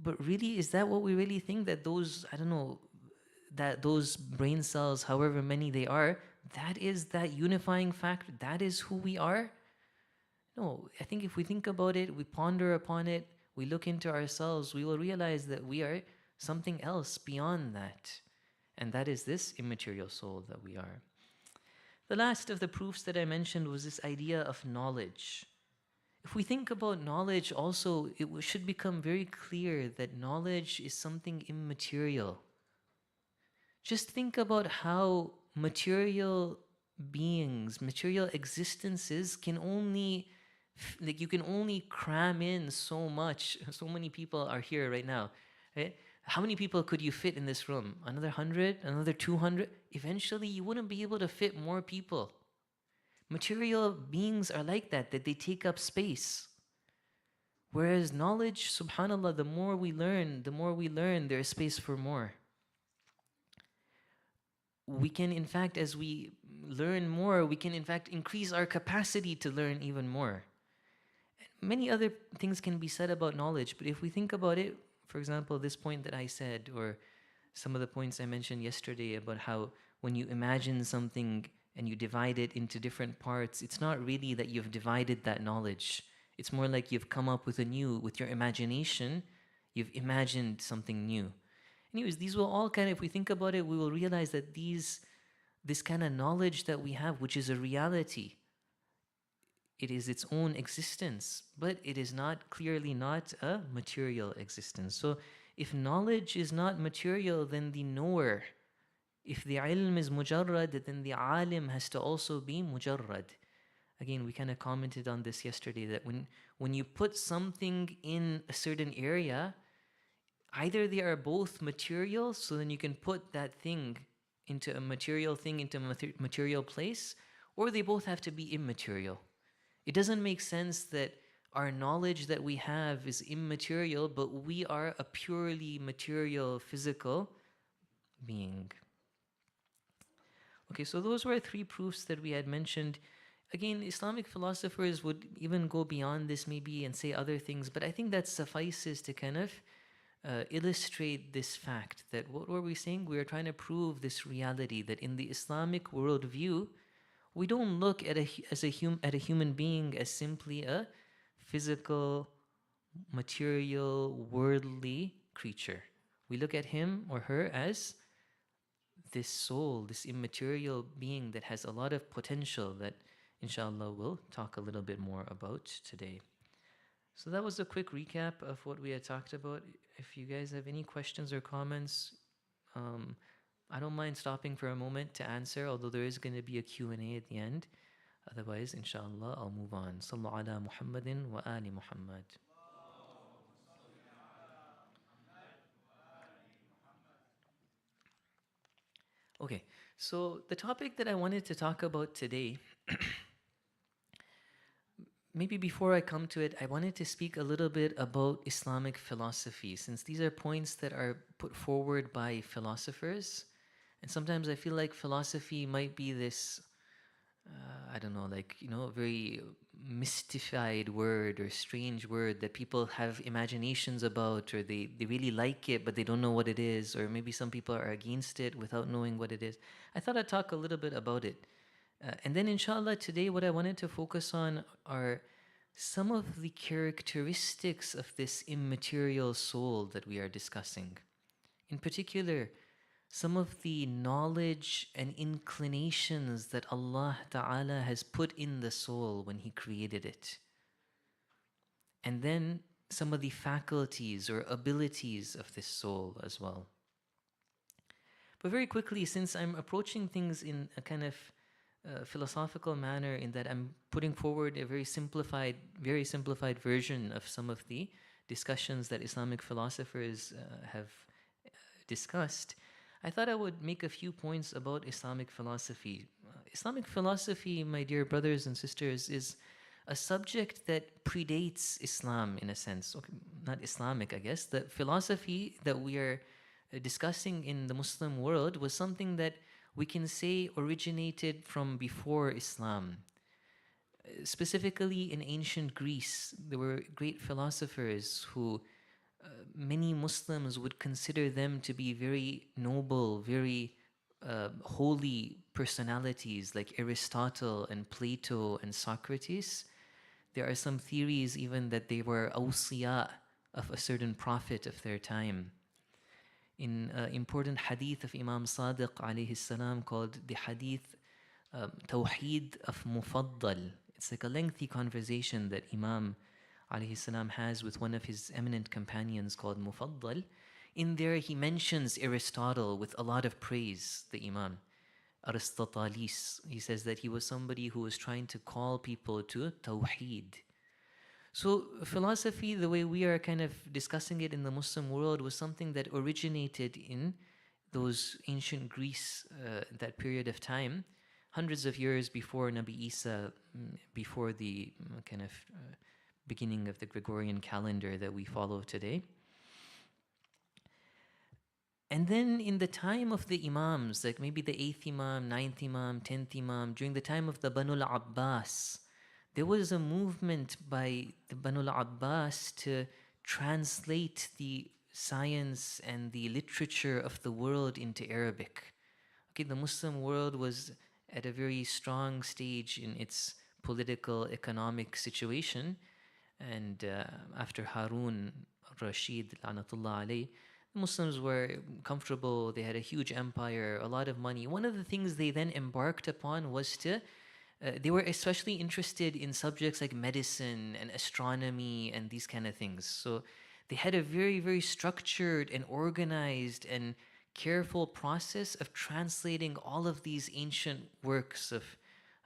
S5: But really, is that what we really think? That those, I don't know, that those brain cells, however many they are, that is that unifying factor? That is who we are? No, I think if we think about it, we ponder upon it, we look into ourselves, we will realize that we are something else beyond that. And that is this immaterial soul that we are. The last of the proofs that I mentioned was this idea of knowledge. If we think about knowledge also, it should become very clear that knowledge is something immaterial. Just think about how material beings, material existences can only, like you can only cram in so much. So many people are here right now, right? How many people could you fit in this room? Another 100? Another 200? Eventually, you wouldn't be able to fit more people. Material beings are like that they take up space. Whereas knowledge, subhanAllah, the more we learn, there is space for more. We can, in fact, as we learn more, we can, in fact, increase our capacity to learn even more. Many other things can be said about knowledge, but if we think about it, for example, this point that I said, or some of the points I mentioned yesterday about how when you imagine something and you divide it into different parts, it's not really that you've divided that knowledge. It's more like you've come up with with your imagination, you've imagined something new. Anyways, these will all kind of, if we think about it, we will realize that this kind of knowledge that we have, which is a reality, it is its own existence, but it is clearly not a material existence. So if knowledge is not material, then the knower, if the ilm is mujarrad, then the alim has to also be mujarrad. Again, we kind of commented on this yesterday, that when you put something in a certain area, either they are both material, so then you can put that thing into a material thing, into a material place, or they both have to be immaterial. It doesn't make sense that our knowledge that we have is immaterial, but we are a purely material, physical being. Okay, so those were 3 proofs that we had mentioned. Again, Islamic philosophers would even go beyond this maybe and say other things, but I think that suffices to kind of illustrate this fact that what were we saying? We are trying to prove this reality that in the Islamic worldview, we don't look at a human being as simply a physical, material, worldly creature. We look at him or her as this soul, this immaterial being that has a lot of potential that inshallah we'll talk a little bit more about today. So that was a quick recap of what we had talked about. If you guys have any questions or comments, I don't mind stopping for a moment to answer, although there is going to be a Q&A at the end. Otherwise, inshallah, I'll move on. Sallu ala Muhammadin wa ali Muhammad. Okay, so the topic that I wanted to talk about today, maybe before I come to it, I wanted to speak a little bit about Islamic philosophy, since these are points that are put forward by philosophers. And sometimes I feel like philosophy might be this, I don't know, like, very mystified word or strange word that people have imaginations about, or they really like it, but they don't know what it is, or maybe some people are against it without knowing what it is. I thought I'd talk a little bit about it. And then, inshallah, today what I wanted to focus on are some of the characteristics of this immaterial soul that we are discussing. In particular, some of the knowledge and inclinations that Allah Ta'ala has put in the soul when He created it. And then some of the faculties or abilities of this soul as well. But very quickly, since I'm approaching things in a kind of philosophical manner, in that I'm putting forward a very simplified version of some of the discussions that Islamic philosophers have discussed, I thought I would make a few points about Islamic philosophy. Islamic philosophy, my dear brothers and sisters, is a subject that predates Islam in a sense. Okay, not Islamic, I guess. The philosophy that we are discussing in the Muslim world was something that we can say originated from before Islam. Specifically in ancient Greece, there were great philosophers who many Muslims would consider them to be very noble, very holy personalities, like Aristotle and Plato and Socrates. There are some theories even that they were awsiya of a certain prophet of their time. In important hadith of Imam Sadiq alayhi salam called the hadith Tawheed of Mufaddal. It's like a lengthy conversation that Imam alayhi salam has with one of his eminent companions called Mufaddal. In there he mentions Aristotle with a lot of praise, the Imam. Aristotelis, he says that he was somebody who was trying to call people to Tawheed. So philosophy, the way we are kind of discussing it in the Muslim world, was something that originated in those ancient Greece, that period of time, hundreds of years before Nabi Isa, before the kind of beginning of the Gregorian calendar that we follow today. And then in the time of the Imams, like maybe the 8th Imam, 9th Imam, 10th Imam, during the time of the Banu al-Abbas, there was a movement by the Banu al-Abbas to translate the science and the literature of the world into Arabic. Okay, the Muslim world was at a very strong stage in its political, economic situation. And after Harun Rashid, Lanatullah alayh, the Muslims were comfortable, they had a huge empire, a lot of money. One of the things they then embarked upon was to, they were especially interested in subjects like medicine and astronomy and these kind of things. So they had a very, very structured and organized and careful process of translating all of these ancient works of,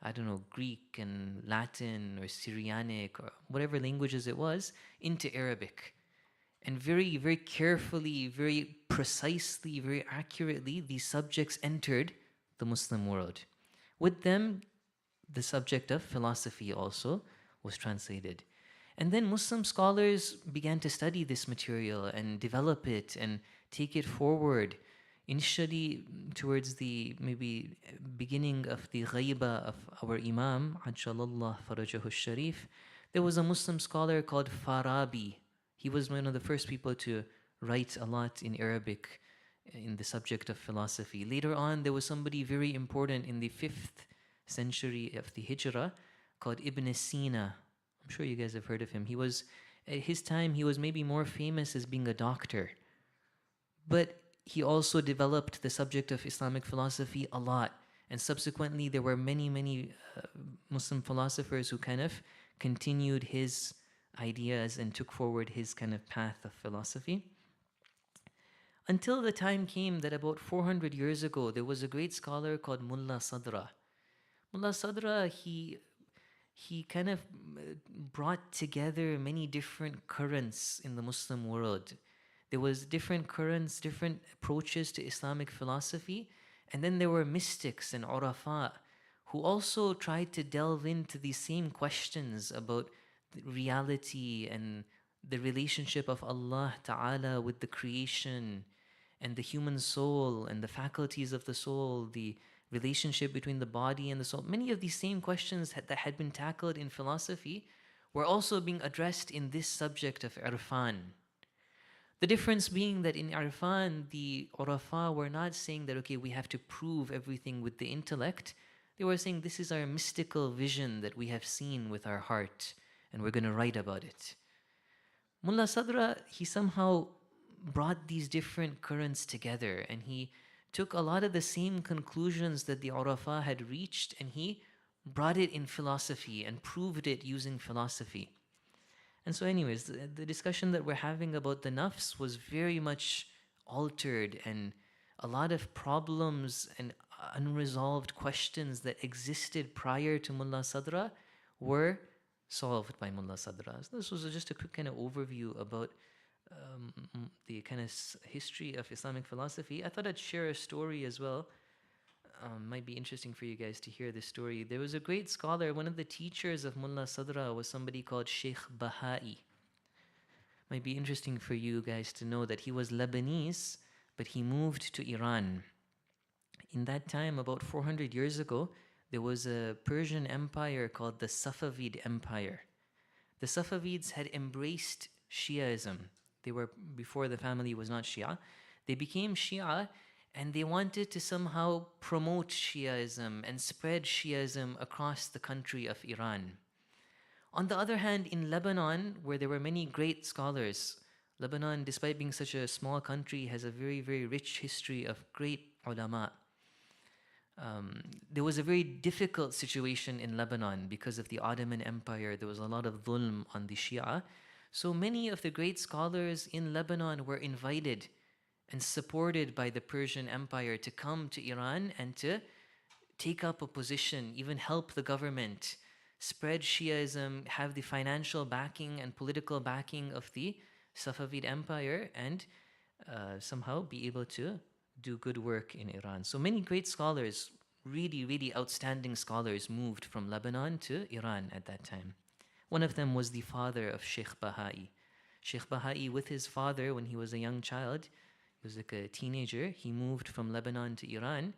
S5: I don't know, Greek and Latin or Syrianic or whatever languages it was, into Arabic. And very, very carefully, very precisely, very accurately, these subjects entered the Muslim world. With them, the subject of philosophy also was translated. And then Muslim scholars began to study this material and develop it and take it forward. Initially, towards the maybe beginning of the ghaiba of our Imam, Ajjalallah Farajahu Sharif, there was a Muslim scholar called Farabi. He was one of the first people to write a lot in Arabic in the subject of philosophy. Later on, there was somebody very important in the 5th century of the Hijrah called Ibn Sina. I'm sure you guys have heard of him. He was, at his time, he was maybe more famous as being a doctor. But he also developed the subject of Islamic philosophy a lot. And subsequently, there were many, many Muslim philosophers who kind of continued his ideas and took forward his kind of path of philosophy. Until the time came that about 400 years ago, there was a great scholar called Mullah Sadra. Mullah Sadra, he kind of brought together many different currents in the Muslim world. There was different currents, different approaches to Islamic philosophy, and then there were mystics and urafa who also tried to delve into these same questions about reality and the relationship of Allah Ta'ala with the creation and the human soul and the faculties of the soul, the relationship between the body and the soul. Many of these same questions that had been tackled in philosophy were also being addressed in this subject of irfan. The difference being that in irfan, the urafa were not saying that, okay, we have to prove everything with the intellect. They were saying this is our mystical vision that we have seen with our heart, and we're going to write about it. Mullah Sadra, he somehow brought these different currents together, and he took a lot of the same conclusions that the urafa had reached, and he brought it in philosophy and proved it using philosophy. And so anyways, the discussion that we're having about the nafs was very much altered, and a lot of problems and unresolved questions that existed prior to Mullah Sadra were solved by Mullah Sadra. So this was just a quick kind of overview about the kind of history of Islamic philosophy. I thought I'd share a story as well. Might be interesting for you guys to hear this story. There was a great scholar, one of the teachers of Mullah Sadra was somebody called Sheikh Bahai. Might be interesting for you guys to know that he was Lebanese, but he moved to Iran. In that time, about 400 years ago, there was a Persian empire called the Safavid Empire. The Safavids had embraced Shiaism. They were, before the family was not Shia, they became Shia, and they wanted to somehow promote Shiaism and spread Shiaism across the country of Iran. On the other hand, in Lebanon, where there were many great scholars, Lebanon, despite being such a small country, has a very, very rich history of great ulama. There was a very difficult situation in Lebanon because of the Ottoman Empire. There was a lot of dhulm on the Shia. So many of the great scholars in Lebanon were invited and supported by the Persian Empire to come to Iran and to take up a position, even help the government, spread Shiaism, have the financial backing and political backing of the Safavid Empire, and somehow be able to do good work in Iran. So many great scholars, really, really outstanding scholars, moved from Lebanon to Iran at that time. One of them was the father of Sheikh Bahai. Sheikh Bahai, with his father, when he was a young child, he was like a teenager, he moved from Lebanon to Iran.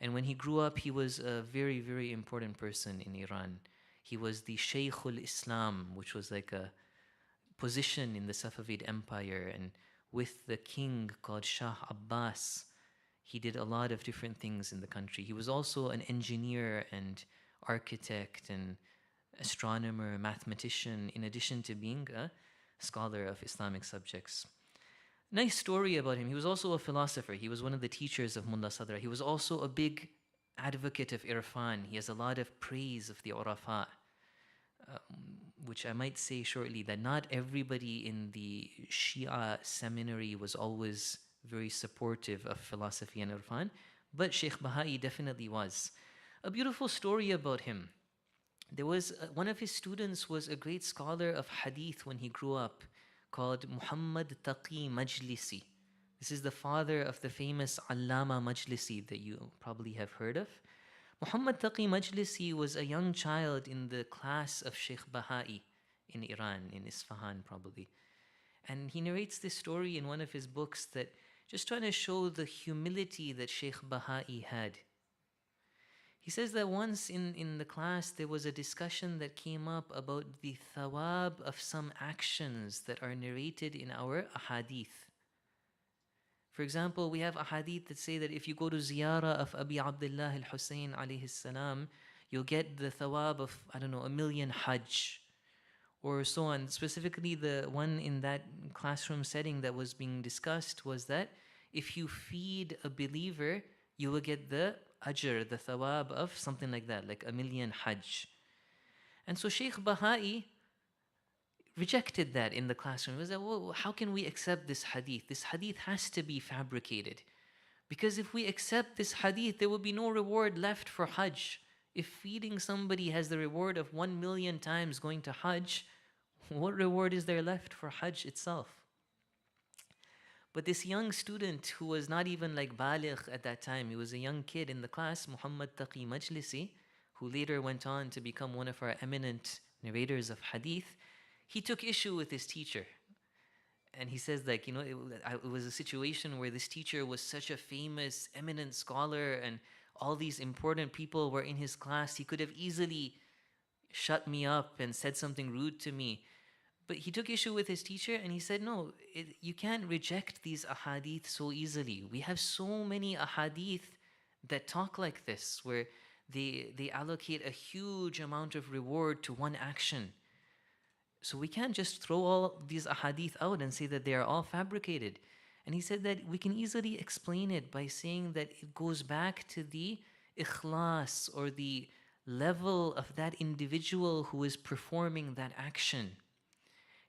S5: And when he grew up, he was a very, very important person in Iran. He was the Shaykhul Islam, which was like a position in the Safavid Empire. And with the king called Shah Abbas, he did a lot of different things in the country. He was also an engineer and architect and astronomer, mathematician, in addition to being a scholar of Islamic subjects. Nice story about him. He was also a philosopher. He was one of the teachers of Mullah Sadra. He was also a big advocate of irfan. He has a lot of praise of the urafa, which I might say shortly that not everybody in the Shia seminary was always very supportive of philosophy and irfan, but Sheikh Bahai definitely was. A beautiful story about him. There was one of his students was a great scholar of hadith when he grew up, called Muhammad Taqi Majlisi. This is the father of the famous Allama Majlisi that you probably have heard of. Muhammad Taqi Majlisi was a young child in the class of Sheikh Bahai in Iran, in Isfahan probably. And he narrates this story in one of his books that just trying to show the humility that Sheikh Bahai had. He says that once in the class there was a discussion that came up about the thawab of some actions that are narrated in our ahadith. For example, we have ahadith that say that if you go to ziyarah of Abi Abdullah al-Hussein alayhi salam, you'll get the thawab of, 1,000,000 hajj, or so on. Specifically, the one in that classroom setting that was being discussed was that if you feed a believer, you will get the ajr, the thawab of something like that, like 1,000,000 hajj. And so Sheikh Bahai rejected that in the classroom. He was like, well, how can we accept this hadith? This hadith has to be fabricated. Because if we accept this hadith, there will be no reward left for hajj. If feeding somebody has the reward of 1,000,000 times going to hajj, what reward is there left for hajj itself? But this young student who was not even like baligh at that time, he was a young kid in the class, Muhammad Taqi Majlisi, who later went on to become one of our eminent narrators of hadith, he took issue with his teacher. And he says, like, it was a situation where this teacher was such a famous, eminent scholar, and all these important people were in his class. He could have easily shut me up and said something rude to me. But he took issue with his teacher and he said, no, you can't reject these ahadith so easily. We have so many ahadith that talk like this, where they allocate a huge amount of reward to one action. So we can't just throw all these ahadith out and say that they are all fabricated. And he said that we can easily explain it by saying that it goes back to the ikhlas, or the level of that individual who is performing that action.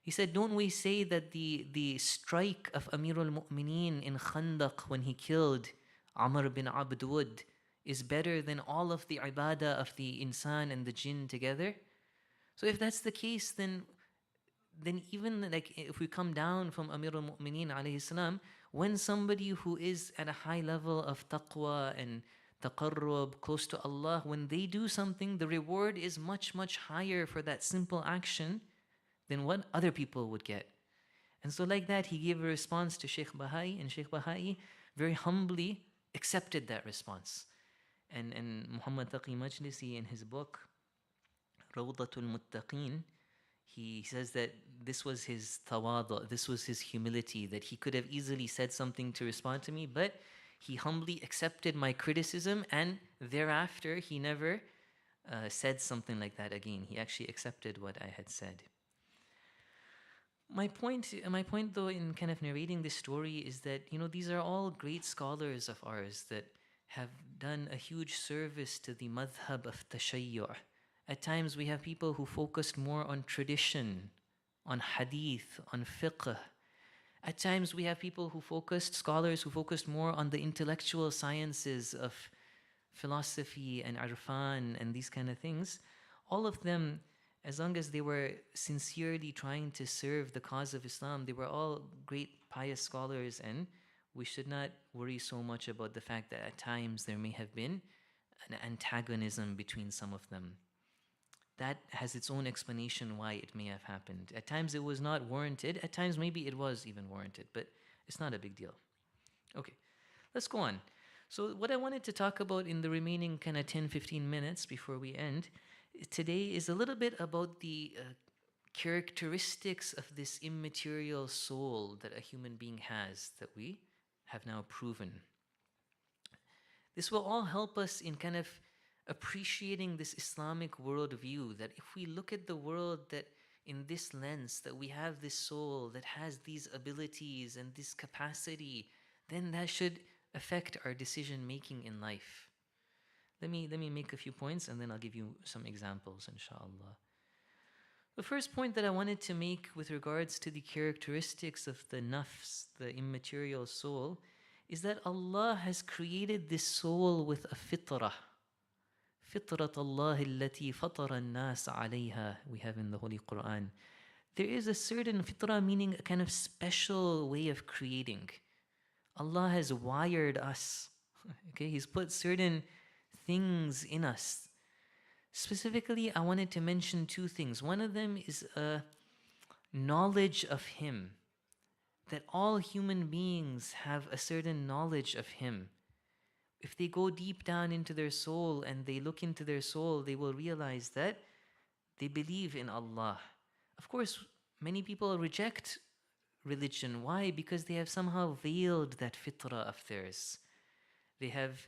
S5: He said, don't we say that the strike of Amirul Mu'mineen in Khandaq when he killed Amr bin Abd Wud is better than all of the ibadah of the insan and the jinn together? So if that's the case, then even like if we come down from Amirul Mu'mineen alayhi salam, when somebody who is at a high level of taqwa and taqarrub, close to Allah, when they do something, the reward is much, much higher for that simple action than what other people would get. And so like that, he gave a response to Sheikh Bahai, and Sheikh Bahai very humbly accepted that response. And Muhammad Taqi Majlisi, in his book, Rawdatul Muttaqeen, he says that this was his tawadu, this was his humility, that he could have easily said something to respond to me, but he humbly accepted my criticism, and thereafter he never said something like that again. He actually accepted what I had said. My point though in kind of narrating this story is that, these are all great scholars of ours that have done a huge service to the madhab of tashayyu'. At times we have people who focused more on tradition, on hadith, on fiqh. At times we have people scholars who focused more on the intellectual sciences of philosophy and irfan and these kind of things. All of them, as long as they were sincerely trying to serve the cause of Islam, they were all great pious scholars, and we should not worry so much about the fact that at times there may have been an antagonism between some of them. That has its own explanation why it may have happened. At times it was not warranted, at times maybe it was even warranted, but it's not a big deal. Okay, let's go on. So what I wanted to talk about in the remaining kind of 10-15 minutes before we end today is a little bit about the characteristics of this immaterial soul that a human being has, that we have now proven. This will all help us in kind of appreciating this Islamic worldview, that if we look at the world that in this lens, that we have this soul that has these abilities and this capacity, then that should affect our decision making in life. Let me make a few points and then I'll give you some examples, inshallah. The first point that I wanted to make with regards to the characteristics of the nafs, the immaterial soul, is that Allah has created this soul with a fitrah. فطرة الله التي فطر الناس عليها, we have in the Holy Quran. There is a certain fitrah, meaning a kind of special way of creating. Allah has wired us. Okay, He's put certain things in us. Specifically, I wanted to mention two things. One of them is a knowledge of Him, that all human beings have a certain knowledge of Him. If they go deep down into their soul and they look into their soul, they will realize that they believe in Allah. Of course, many people reject religion. Why? Because they have somehow veiled that fitrah of theirs. They have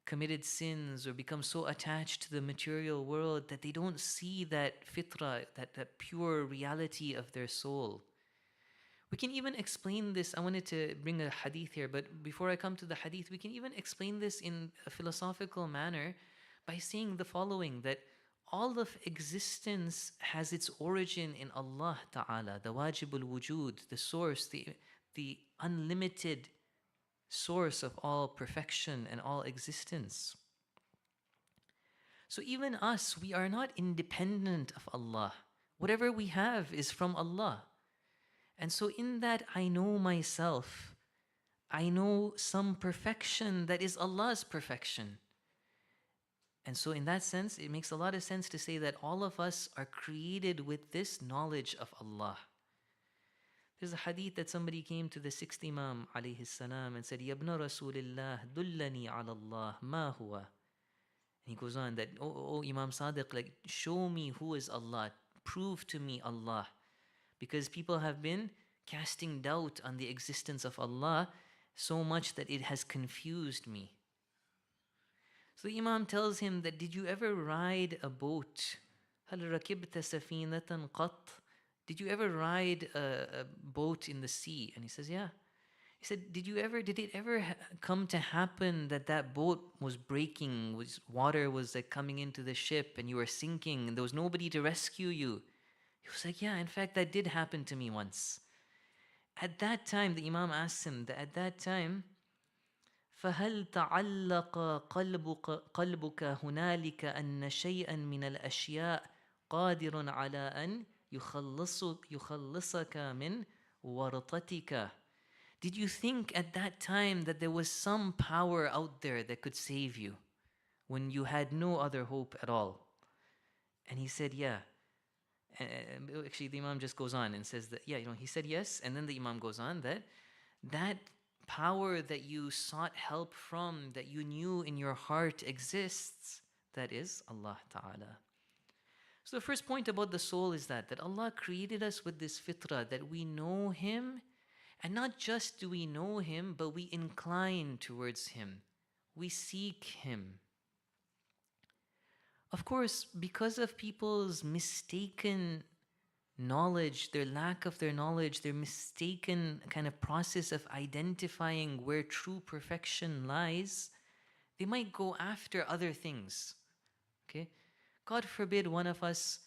S5: committed sins or become so attached to the material world that they don't see that fitrah, that pure reality of their soul. We can even explain this. I wanted to bring a hadith here, but before I come to the hadith, we can even explain this in a philosophical manner by saying the following, that all of existence has its origin in Allah Ta'ala, the wajibul wujud, the source, the unlimited source of all perfection and all existence. So even us, we are not independent of Allah. Whatever we have is from Allah. And so in that, I know myself. I know some perfection that is Allah's perfection. And so in that sense, it makes a lot of sense to say that all of us are created with this knowledge of Allah. There's a hadith that somebody came to the sixth Imam alayhi salam and said, Yabna Rasulillah, dullani ala Allah, ma huwa. And he goes on that, oh Imam Sadiq, like, show me who is Allah, prove to me Allah. Because people have been casting doubt on the existence of Allah so much that it has confused me. So the Imam tells him that, did you ever ride a boat? هل ركبت سفينة قط? Did you ever ride a boat in the sea? And he says, yeah. He said, did it ever come to happen that that boat was breaking, water was like coming into the ship and you were sinking and there was nobody to rescue you? He was like, yeah, in fact, that did happen to me once. At that time, the Imam asked him that at that time, فهل تعلق قلبك هنالك أن شيئا من الأشياء قادر على أن يخلصك من ورطتك? Did you think at that time that there was some power out there that could save you when you had no other hope at all? And he said, yeah. Actually, the Imam just goes on and says that, yeah, he said yes. And then the Imam goes on that power that you sought help from, that you knew in your heart exists, that is Allah Ta'ala. So the first point about the soul is that Allah created us with this fitrah, that we know Him, and not just do we know Him, but we incline towards Him. We seek Him. Of course, because of people's mistaken knowledge, their lack of their knowledge, their mistaken kind of process of identifying where true perfection lies, they might go after other things. Okay? God forbid one of us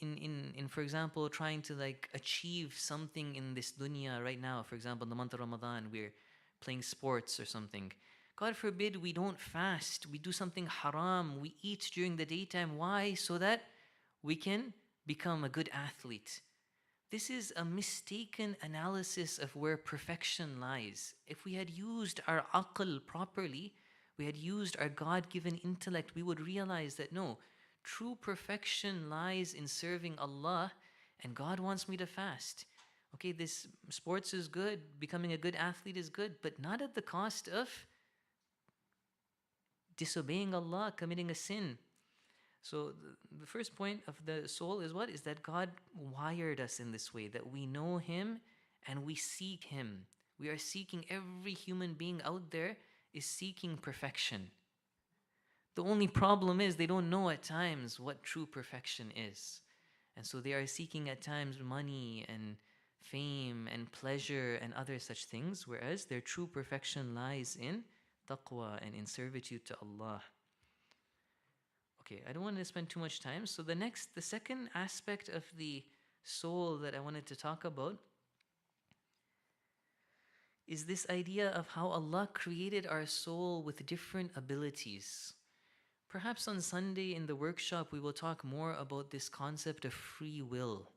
S5: in for example, trying to like achieve something in this dunya right now. For example, in the month of Ramadan, we're playing sports or something. God forbid we don't fast, we do something haram, we eat during the daytime. Why? So that we can become a good athlete. This is a mistaken analysis of where perfection lies. If we had used our aql properly, we had used our God-given intellect, we would realize that no, true perfection lies in serving Allah, and God wants me to fast. Okay, this sports is good, becoming a good athlete is good, but not at the cost of disobeying Allah, committing a sin. So the first point of the soul is what? Is that God wired us in this way, that we know Him and we seek Him. We are seeking, every human being out there is seeking perfection. The only problem is they don't know at times what true perfection is. And so they are seeking at times money and fame and pleasure and other such things, whereas their true perfection lies in taqwa and in servitude to Allah. Okay, I don't want to spend too much time. So the second aspect of the soul that I wanted to talk about is this idea of how Allah created our soul with different abilities. Perhaps on Sunday in the workshop we will talk more about this concept of free will.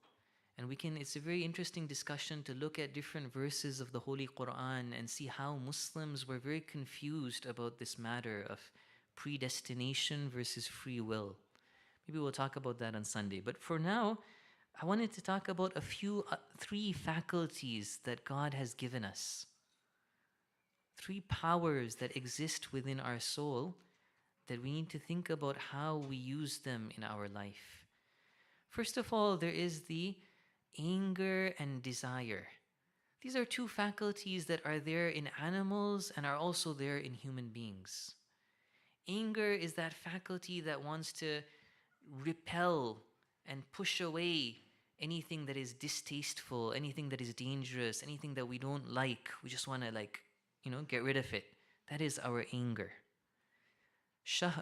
S5: And it's a very interesting discussion to look at different verses of the Holy Quran and see how Muslims were very confused about this matter of predestination versus free will. Maybe we'll talk about that on Sunday. But for now, I wanted to talk about three faculties that God has given us. Three powers that exist within our soul that we need to think about how we use them in our life. First of all, there is the anger and desire. These are two faculties that are there in animals and are also there in human beings. Anger is that faculty that wants to repel and push away anything that is distasteful, anything that is dangerous, anything that we don't like. We just want to get rid of it. That is our anger.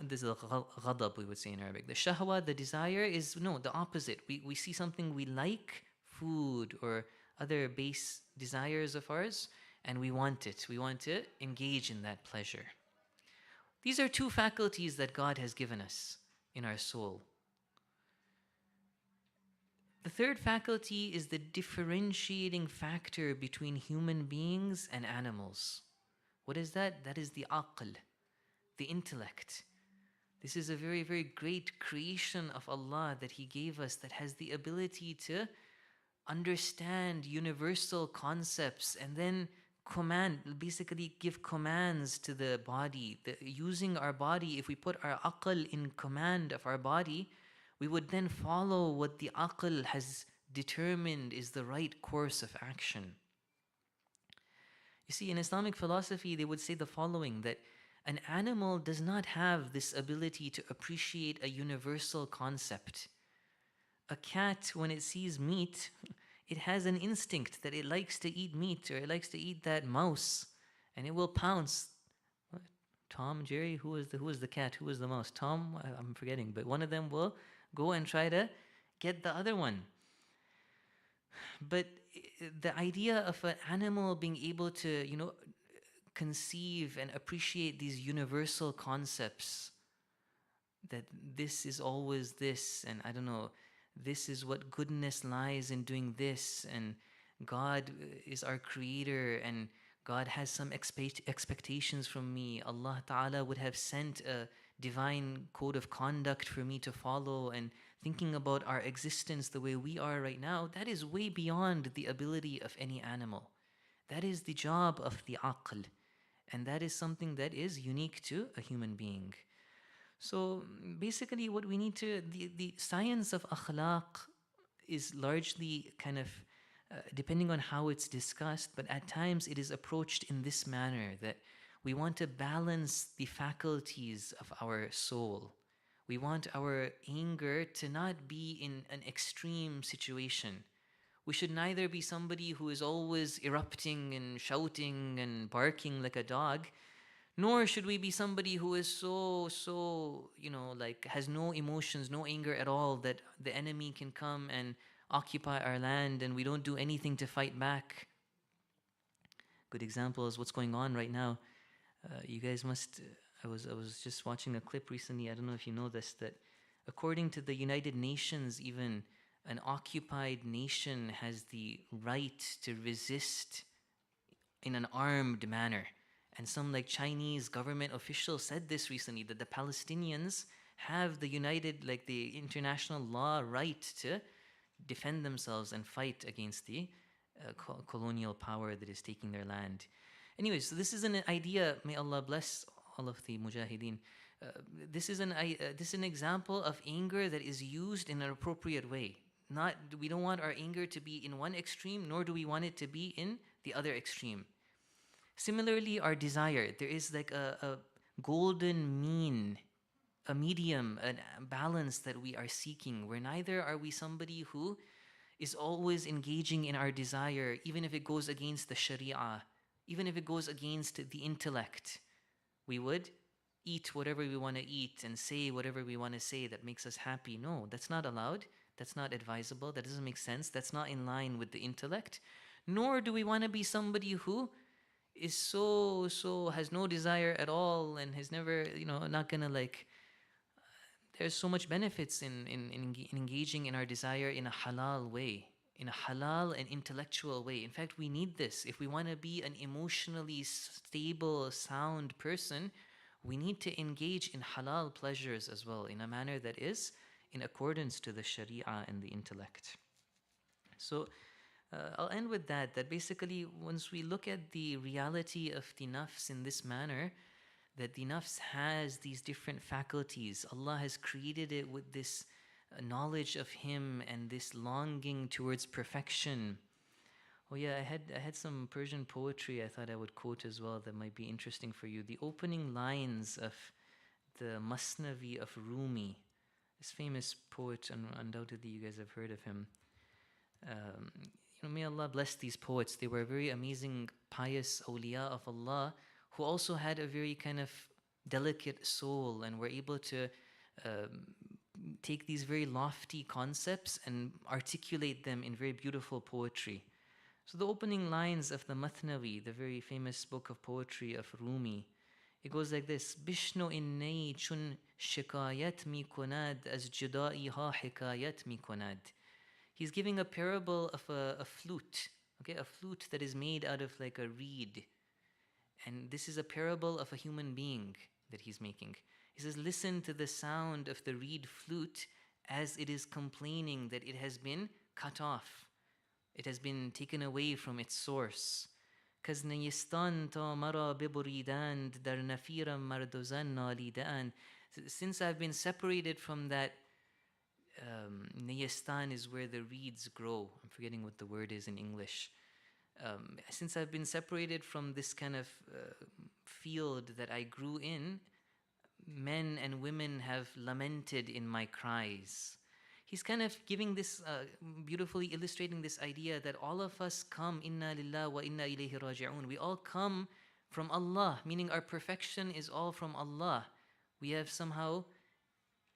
S5: This is ghadab, we would say in Arabic. The shahwa, the desire, is the opposite. We see something we like, food or other base desires of ours, and we want it. We want to engage in that pleasure. These are two faculties that God has given us in our soul. The third faculty is the differentiating factor between human beings and animals. What is that? That is the aql, the intellect. This is a very, very great creation of Allah that He gave us that has the ability to understand universal concepts, and then basically give commands to the body. Using our body, if we put our aql in command of our body, we would then follow what the aql has determined is the right course of action. You see, in Islamic philosophy, they would say the following, that an animal does not have this ability to appreciate a universal concept. A cat, when it sees meat, it has an instinct that it likes to eat meat, or it likes to eat that mouse, and it will pounce. What? Tom, Jerry, who was the cat? Who was the mouse? Tom, I'm forgetting, but one of them will go and try to get the other one. But the idea of an animal being able to, conceive and appreciate these universal concepts, that this is always this, and I don't know, this is what goodness lies in doing this, and God is our creator, and God has some expectations from me. Allah Ta'ala would have sent a divine code of conduct for me to follow, and thinking about our existence the way we are right now, that is way beyond the ability of any animal. That is the job of the aql, and that is something that is unique to a human being. So basically what we need to, the science of akhlaq is largely kind of, depending on how it's discussed, but at times it is approached in this manner, that we want to balance the faculties of our soul. We want our anger to not be in an extreme situation. We should neither be somebody who is always erupting and shouting and barking like a dog, nor should we be somebody who is so, has no emotions, no anger at all, that the enemy can come and occupy our land and we don't do anything to fight back. Good example is what's going on right now. You guys must, I was just watching a clip recently, I don't know if you know this, that according to the United Nations, even an occupied nation has the right to resist in an armed manner. And some Chinese government officials said this recently, that the Palestinians have the the international law right to defend themselves and fight against the colonial power that is taking their land. Anyway, so this is an idea, may Allah bless all of the mujahideen. This is an example of anger that is used in an appropriate way. We don't want our anger to be in one extreme, nor do we want it to be in the other extreme. Similarly, our desire, there is a golden mean, a medium, a balance that we are seeking, where neither are we somebody who is always engaging in our desire, even if it goes against the sharia, even if it goes against the intellect. We would eat whatever we want to eat and say whatever we want to say that makes us happy. No, that's not allowed. That's not advisable. That doesn't make sense. That's not in line with the intellect. Nor do we want to be somebody who is so has no desire at all and has never, not gonna there's so much benefits in engaging in our desire in a halal way, in a halal and intellectual way. In fact, we need this. If we want to be an emotionally stable, sound person, we need to engage in halal pleasures as well, in a manner that is in accordance to the sharia and the intellect. So I'll end with that basically once we look at the reality of the nafs in this manner, that the nafs has these different faculties. Allah has created it with this knowledge of Him and this longing towards perfection. Oh yeah, I had some Persian poetry I thought I would quote as well that might be interesting for you. The opening lines of the Masnavi of Rumi, this famous poet, and undoubtedly you guys have heard of him. May Allah bless these poets. They were very amazing, pious awliya of Allah who also had a very kind of delicate soul and were able to take these very lofty concepts and articulate them in very beautiful poetry. So the opening lines of the Mathnavi, the very famous book of poetry of Rumi, it goes like this: Bishno innei chun shikayat mi kunad az juda'i ha hikayat mi kunad. He's giving a parable of a flute, okay, a flute that is made out of a reed. And this is a parable of a human being that he's making. He says, listen to the sound of the reed flute as it is complaining that it has been cut off. It has been taken away from its source. کز نیستان تا مرا ببریدند در نفیرم مرد و زن نالیده‌اند. Since I've been separated from that, Niyastan is where the reeds grow. I'm forgetting what the word is in English. Since I've been separated from this kind of field that I grew in, men and women have lamented in my cries. He's kind of giving this, beautifully illustrating this idea that all of us come, inna lillah wa inna ilayhi raji'un. We all come from Allah, meaning our perfection is all from Allah. We have somehow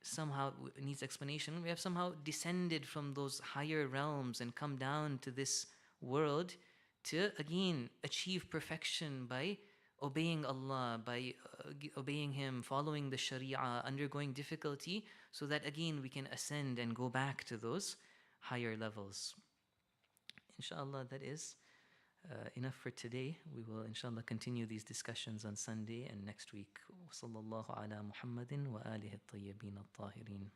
S5: it needs explanation. We have somehow descended from those higher realms and come down to this world to again achieve perfection by obeying Allah, by obeying Him, following the Sharia, undergoing difficulty, so that again we can ascend and go back to those higher levels. Inshallah, that is enough for today. We will inshallah continue these discussions on Sunday and next week. Sallallahu ala Muhammadin wa alihi at-tayyibin at-tahirin.